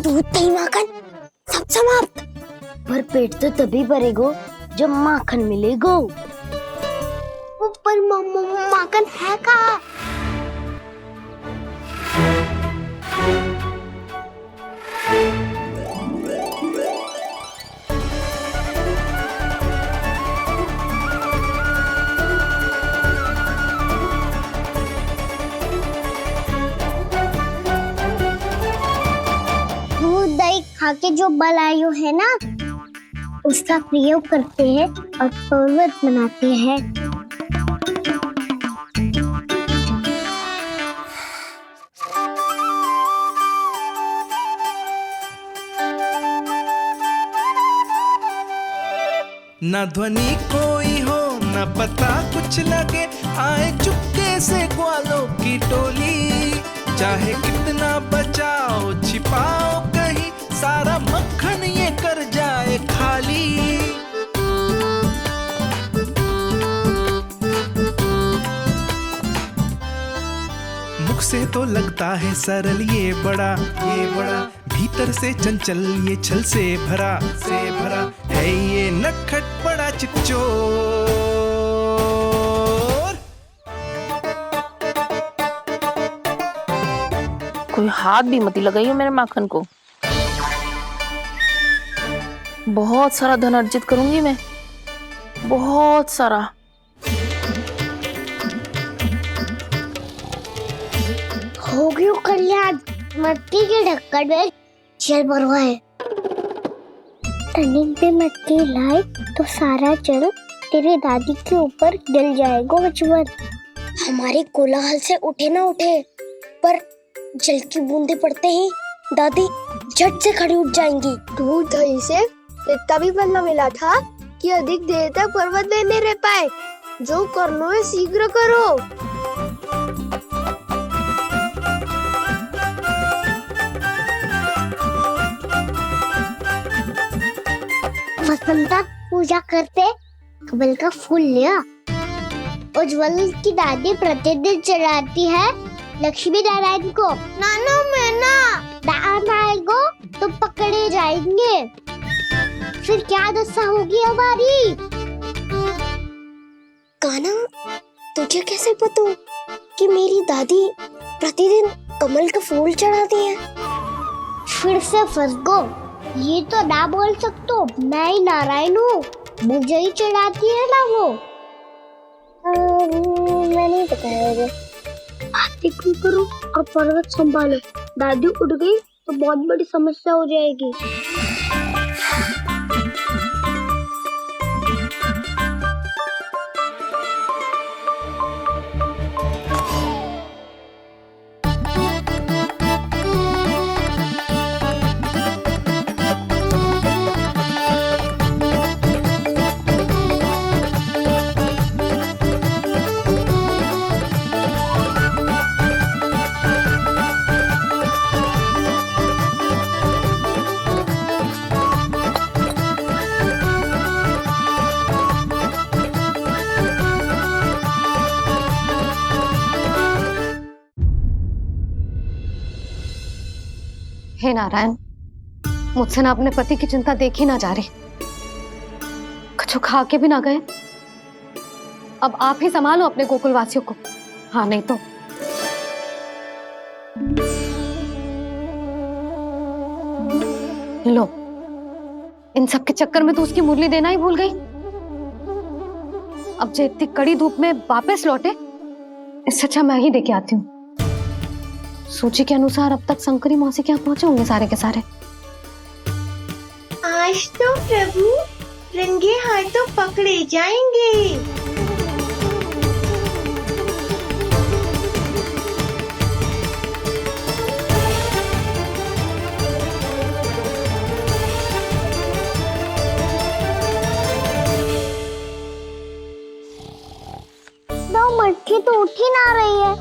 दूध दही माखन सब समाप्त। पर पेट तो तभी भरेगो जब माखन मिलेगो। पर माखन है कहाँ? दूध दही खा के जो बलायु है ना, उसका प्रयोग करते हैं और पर्वत बनाते हैं। न ध्वनि कोई हो न पता कुछ लगे, आए चुपके से ग्वालों की टोली। चाहे कितना बचाओ छिपाओ कहीं, सारा मक्खन ये कर जाए खाली। मुख से तो लगता है सरल ये बड़ा भीतर से चंचल ये छल से भरा है ये नटखट बड़ा चिकचोर। कोई हाथ भी मत लगाइए मेरे माखन को। बहुत सारा धन अर्जित करूंगी मैं, बहुत सारा। हो गयो कल्याण, मट्टी के ढक्कन में जल भरवा है। टनिक पे मट्टी लाई तो सारा जल तेरे दादी के ऊपर डल जाएगा बचवन। हमारे कोलाहल से उठे ना उठे, पर जल की बूंदें पड़ते ही दादी झट से खड़ी उठ जाएंगी। दूध दही से इतना भी बदला मिला था कि अधिक देर तक पर्वत में नहीं रह पाए। जो करना है शीघ्र करो। वसंता पूजा करते कमल का फूल लिया। उज्ज्वल की दादी प्रतिदिन चढ़ाती है लक्ष्मी नारायण को। नाना मैं आएगो तो पकड़े जाएंगे। फिर क्या दशा होगी हमारी? कान्हा, तुझे कैसे पता कि मेरी दादी प्रतिदिन कमल का फूल चढ़ाती है? फिर से फंस गो। ये तो ना बोल सकते, मैं ही नारायण हूँ, मुझे ही चढ़ाती है ना वो। मैं नहीं बताया। आरती करो और पर्वत संभालो। दादी उठ गई तो बहुत बड़ी समस्या हो जाएगी। हे नारायण, मुझसे ना अपने पति की चिंता देखी ना जा रही, कुछ खा के भी ना गए। अब आप ही संभालो अपने गोकुल वासियों को। हाँ नहीं तो लो, इन सब के चक्कर में तो उसकी मुरली देना ही भूल गई। अब जो इतनी कड़ी धूप में वापस लौटे, इससे अच्छा मैं ही देके आती हूँ। सूची के अनुसार अब तक शंकरी मौसी के यहाँ पहुंचे होंगे सारे के सारे। आज तो प्रभु रंगे हाथों पकड़े जाएंगे। मटकी तो उठ ही ना रही है।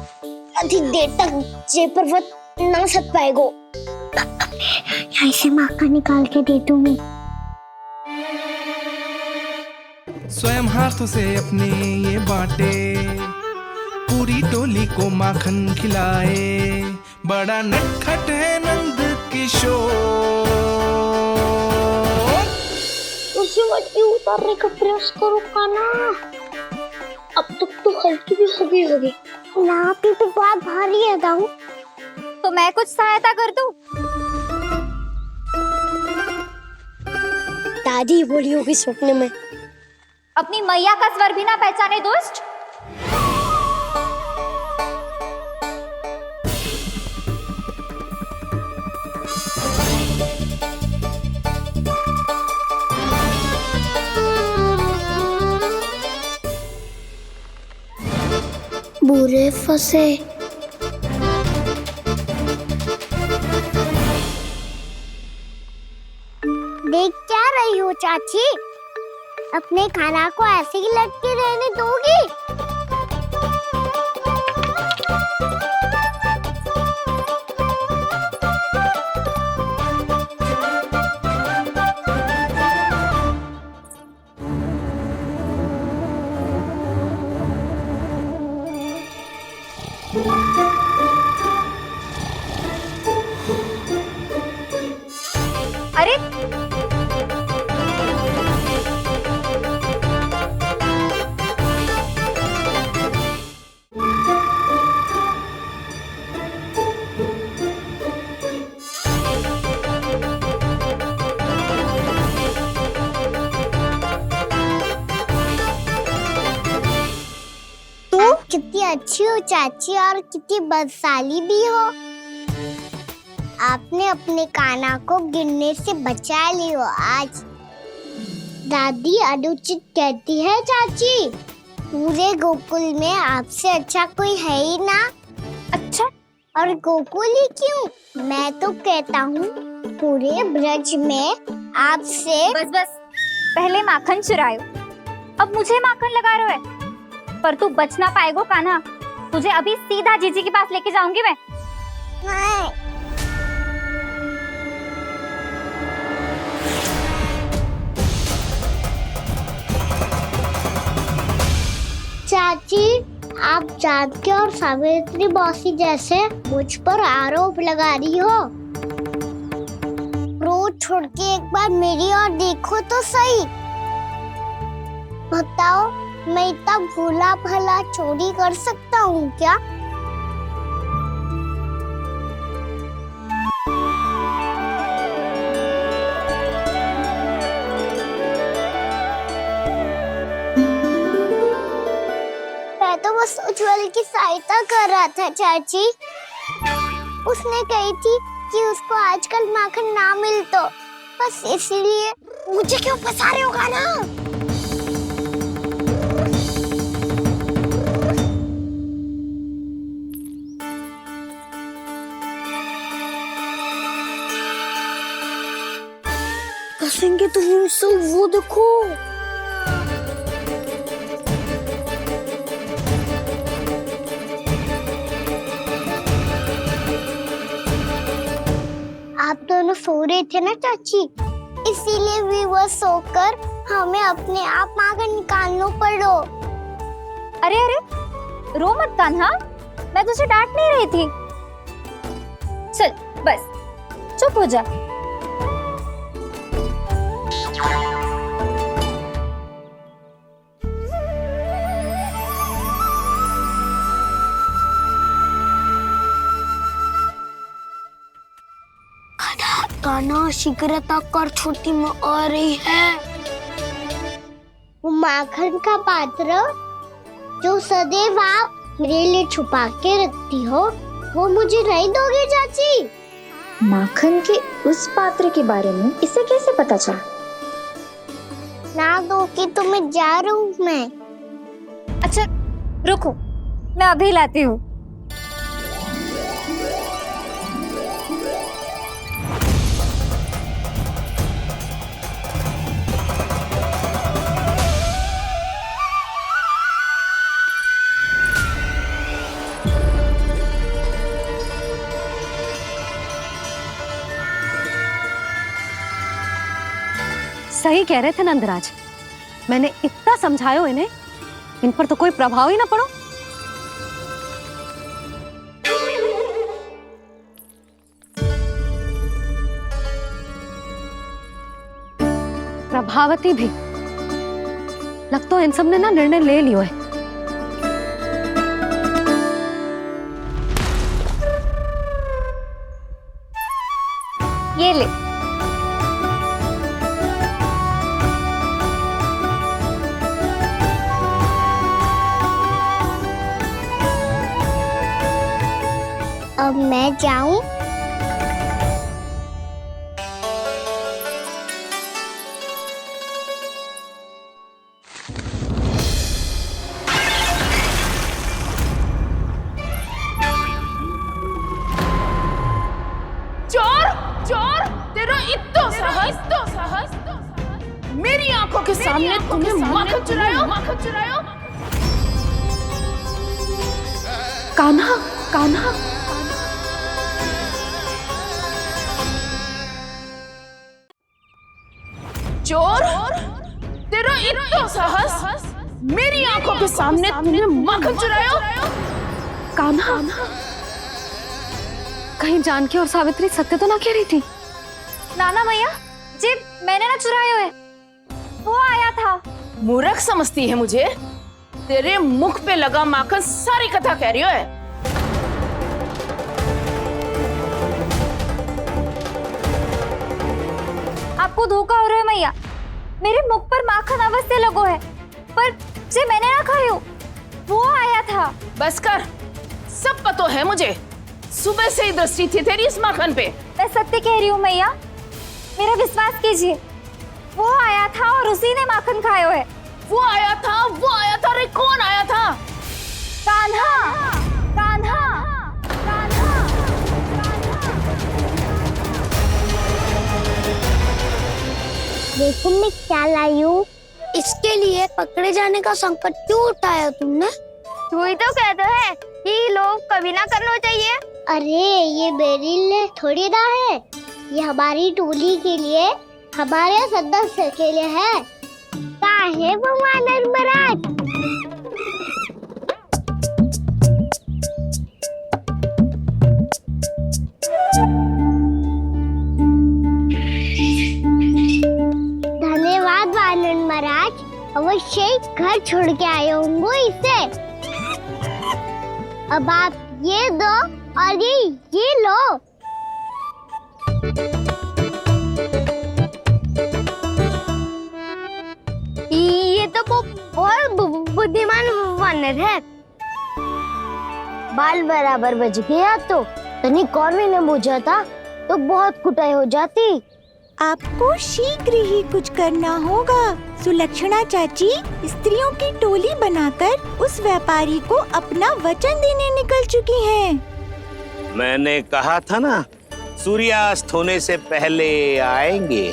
अधिक देर तक जे पर्वत ना सक पाएगो। यहाँ से माखन निकाल के दे दूँ मैं। स्वयं हाथों से अपने ये बांटे, पूरी टोली को माखन खिलाए। बड़ा नटखट है नंद किशोर। उसे मटकी उतारने का प्रयास करो काना। अब तक तो हल्की भी होगी। ना तो बहुत भारी है दाऊ। तो मैं कुछ सहायता कर दूं? दादी बोली होगी सपने में। अपनी मैया का स्वर भी ना पहचाने दुष्ट। बुरे फंसे। देख क्या रही हो चाची? अपने खाना को ऐसे ही लटके रहने दोगी? अरे तुम कितनी अच्छी हो चाची और कितनी बदसाली भी हो। आपने अपने काना को गिरने से बचा ली हो आज। दादी अनुचित कहती है चाची, पूरे गोकुल में आपसे अच्छा कोई है ही ना। अच्छा, और गोकुल ही क्यों, मैं तो कहता हूँ पूरे ब्रज में आपसे। बस बस, पहले माखन चुरायो, अब मुझे माखन लगा रहे हो। पर तू बच ना पाएगो कान्हा, तुझे अभी सीधा जीजी के पास लेके जाऊंगी मैं। नहीं। चाची, आप जानकी और सावित्री मौसी जैसे मुझ पर आरोप लगा रही हो। रोज छोड़ के एक बार मेरी ओर देखो तो सही। बताओ, मैं इतना भोला भला चोरी कर सकता हूँ क्या? मैं तो बस उज्जवल की सहायता कर रहा था चाची। उसने कही थी कि उसको आजकल माखन ना मिल तो बस इसलिए। मुझे क्यों फंसा रहे होगा ना? फंसेंगे तो हम सब, वो देखो। आप दोनों सो रहे थे ना चाची, इसीलिए विवश सोकर हमें अपने आप माखन निकालना पड़ो। अरे अरे, रो मत कान्हा, मैं तुझे डांट नहीं रही थी। चल बस चुप हो जा। कान्हा शीघ्रता कर, छोटी माँ आ रही है। वो माखन का पात्र जो सदैव आप मेरे लिए छुपा के रखती हो, वो मुझे नहीं दोगे चाची? माखन के उस पात्र के बारे में इसे कैसे पता चला? ना दो कि तो मैं जा रहा हूँ मैं। अच्छा रुको, मैं अभी लाती हूँ। सही कह रहे थे नंदराज, मैंने इतना समझायो इन्हें, इन पर तो कोई प्रभाव ही ना पड़ो। प्रभावती भी लगता तो इन सब ने ना निर्णय ले लियो है। ये ले, अब मैं जाऊं? चोर चोर, तेरा इतना साहस मेरी आंखों के सामने तुमने माखन चुरायो। कान्हा, कान्हा, चोर, तेरा इतना साहस मेरी आंखों के सामने तुमने माखन चुरायो। कान्हा, कहीं जानकी और सावित्री सत्य तो ना कह रही थी? नाना मैया जी, मैंने ना चुरायो है, वो आया था। मूर्ख समझती है मुझे? तेरे मुख पे लगा माखन सारी कथा कह रही है। आपको धोखा हो रहा है मैया, मेरे मुख पर माखन अवश्य लगो है, पर जे मैंने ना खायो, वो आया था। बस कर, सब पता है मुझे, सुबह से ही दृष्टि थी तेरी इस माखन पे। मैं सत्य कह रही हूँ मैया, मेरा विश्वास कीजिए, वो आया था और उसी ने माखन खायो है। वो आया था। अरे कौन आया था? कान्हा, कान्हा, कान्हा। देखो मैं क्या लाई हूँ। इसके लिए पकड़े जाने का संकट क्यों उठाया तुमने? तू ही तो कहते है कि लोग कभी ना करना चाहिए। अरे ये मेरे लिए थोड़ी ना है, ये हमारी टोली के लिए, हमारे सदस्य के लिए है। काहे भगवान महाराज? धन्यवाद वानर महाराज, अवश्य ही घर छोड़ के आए होंगे इसे। अब आप ये दो और ये लो। ये तो बहुत बुद्धिमान वानर है। बाल बराबर बज गया तो तनिक और भी न बुझा था तो बहुत कुटाई हो जाती। आपको शीघ्र ही कुछ करना होगा। सुलक्षणा चाची स्त्रियों की टोली बनाकर उस व्यापारी को अपना वचन देने निकल चुकी हैं। मैंने कहा था ना, सूर्यास्त होने से पहले आएंगे,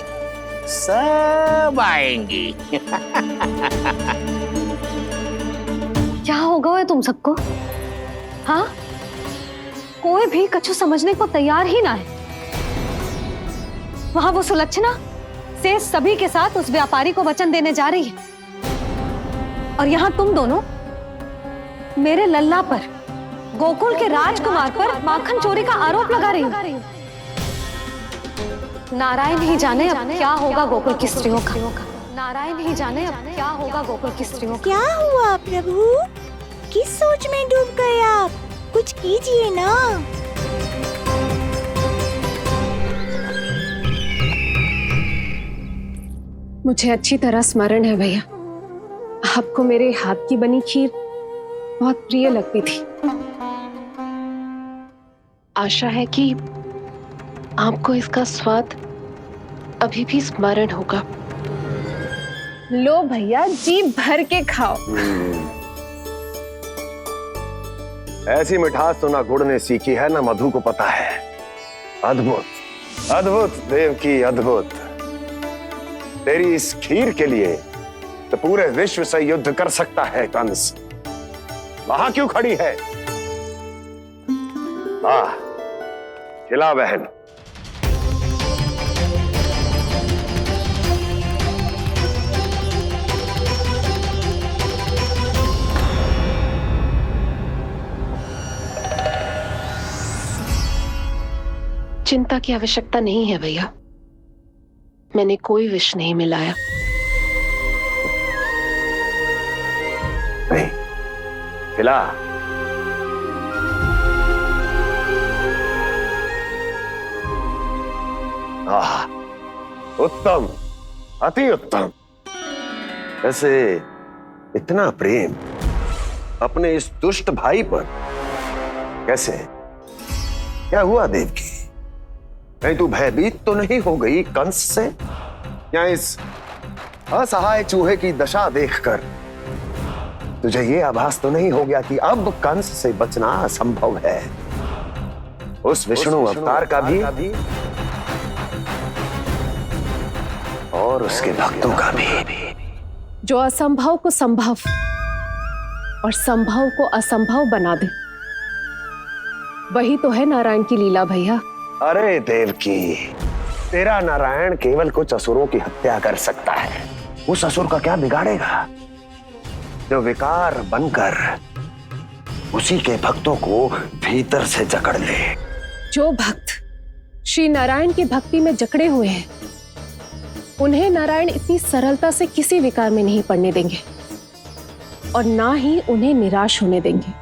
सब आएंगे। क्या होगा है तुम सबको? हाँ, कोई भी कछु समझने को तैयार ही ना है। वहां वो सुलक्षणा से सभी के साथ उस व्यापारी को वचन देने जा रही है, और यहाँ तुम दोनों मेरे लल्ला पर, गोकुल के राजकुमार पर माखन चोरी का आरोप लगा रही हो। नारायण ही जाने अब क्या होगा गोकुल की स्त्रियों का। नारायण ही जाने अब क्या होगा गोकुल की स्त्रियों का। क्या हुआ प्रभु? किस सोच में डूब गए आप? कुछ कीजिए ना। मुझे अच्छी तरह स्मरण है भैया, आपको मेरे हाथ की बनी खीर बहुत प्रिय लगती थी। आशा है कि आपको इसका स्वाद अभी भी स्मरण होगा। लो भैया, जी भर के खाओ। ऐसी मिठास तो ना गुड़ ने सीखी है ना मधु को पता है। अद्भुत, अद्भुत देवकी, अद्भुत। तेरी इस खीर के लिए तो पूरे विश्व से युद्ध कर सकता है कंस। वहां क्यों खड़ी है? खिला बहन। चिंता की आवश्यकता नहीं है भैया, मैंने कोई विष नहीं मिलाया। नहीं, खिला। उत्तम, अति उत्तम। वैसे इतना प्रेम अपने इस दुष्ट भाई पर कैसे? क्या हुआ देवकी? कहीं तू भयभीत तो नहीं हो गई कंस से? या इस असहाय चूहे की दशा देखकर तुझे ये आभास तो नहीं हो गया कि अब कंस से बचना असंभव है? उस विष्णु अवतार का भी और उसके भक्तों का भी। जो असंभव को संभव और संभव को असंभव बना दे, वही तो है नारायण की लीला भैया। अरे देवकी, तेरा नारायण केवल कुछ असुरों की हत्या कर सकता है। उस असुर का क्या बिगाड़ेगा जो विकार बनकर उसी के भक्तों को भीतर से जकड़ ले। जो भक्त श्री नारायण की भक्ति में जकड़े हुए हैं, उन्हें नारायण इतनी सरलता से किसी विकार में नहीं पड़ने देंगे और ना ही उन्हें निराश होने देंगे।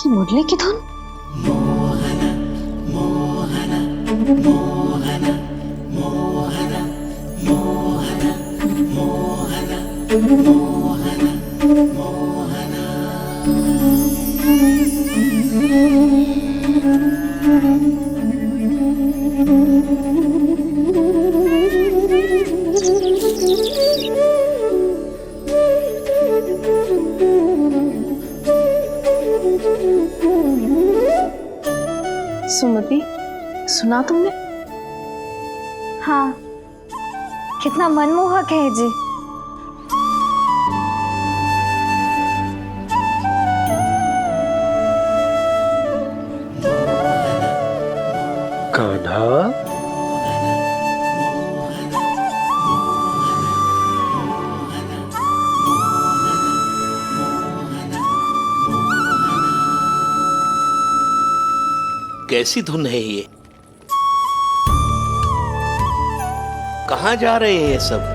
मुरली की धुन। सुमति, सुना तुमने? हाँ, कितना मनमोहक है जी। कान्हा, कैसी धुन है ये? कहाँ जा रहे हैं ये सब?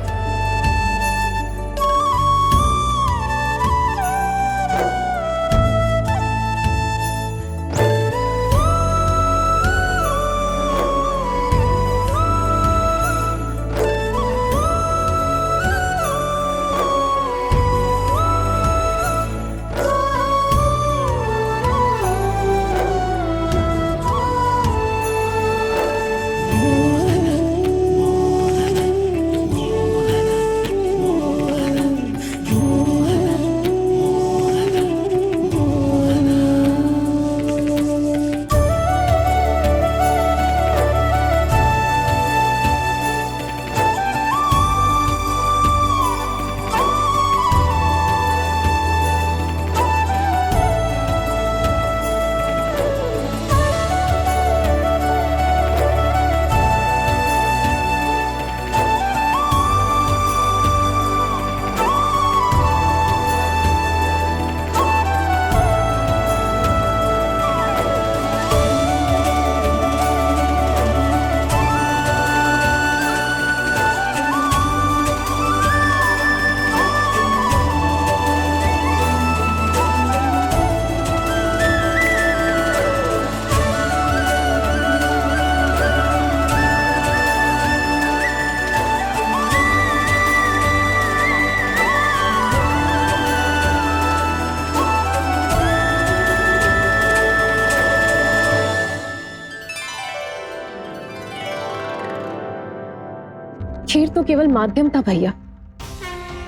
शमशीर तो केवल माध्यम था भैया।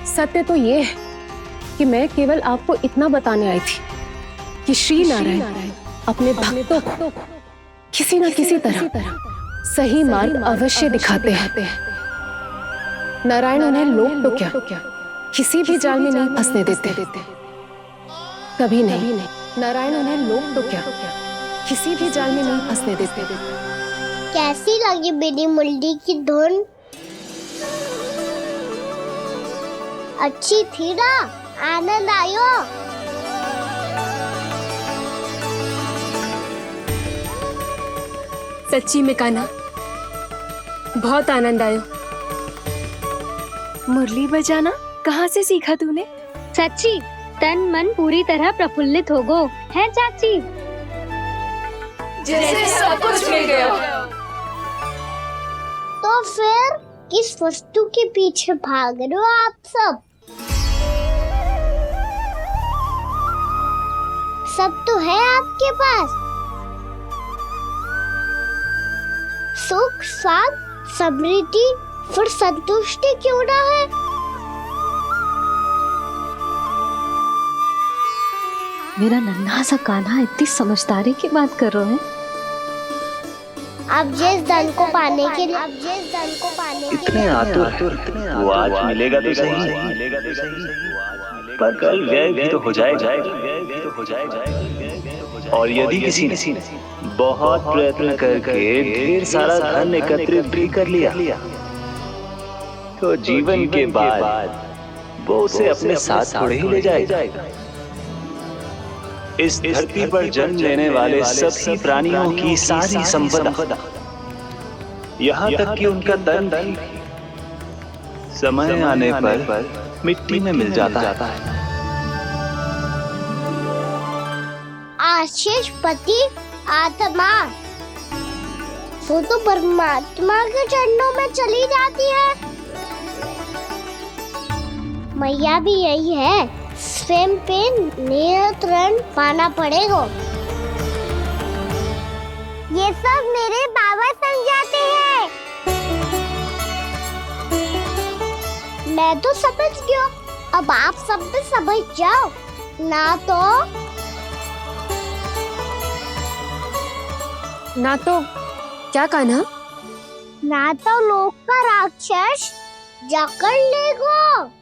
सत्य तो ये है कि मैं केवल आपको इतना बताने आई थी कि श्री नारायण अपने भक्तों को किसी न किसी तरह सही मार्ग अवश्य दिखाते हैं। नारायण उन्हें लोग तो क्या किसी भी जाल में नहीं फंसने देते, कभी नहीं। नारायण उन्हें लोग तो क्या किसी भी जाल में नहीं फंसने देते। कैसी लगी मेरी मुंडी की धुन? अच्छी थी ना? आनंद आयो? सच्ची में कान्हा, बहुत आनंद आयो। मुरली बजाना कहाँ से सीखा तूने? सच्ची तन मन पूरी तरह प्रफुल्लित हो गो है चाची। जैसे सब कुछ मिल गया। तो फिर किस वस्तु के पीछे भाग रहे हो आप सब? सब तो है आपके पास। सुख, स्वाद, समृद्धि, फिर संतुष्टि क्यों ना है? मेरा नन्हा सा कान्हा इतनी समझदारी की बात कर रहे हैं। अब जिस धन को पाने के लिए इतने आतुर वो आज मिलेगा तो सही, पर कल गायब भी तो हो जाएगा। और यदि किसी ने बहुत प्रयत्न करके ढेर सारा धन एकत्रित भी कर लिया, तो जीवन के बाद वो उसे अपने साथ थोड़े ही ले जाएगा। इस धरती पर जन्म लेने वाले सभी प्राणियों की सारी संपदा, यहाँ तक कि उनका तन भी समय आने पर मिट्टी में मिल जाता है। आशीष पति आत्मा वो तो परमात्मा के चरणों में चली जाती है। मैया भी यही है, स्वयं पे नियंत्रण पाना पड़ेगा। ये सब मेरे बाबा समझाते हैं। मैं तो समझ गया, अब आप सब भी समझ जाओ ना तो क्या कान्हा? ना तो लोक का राक्षस जकड़ लेगो।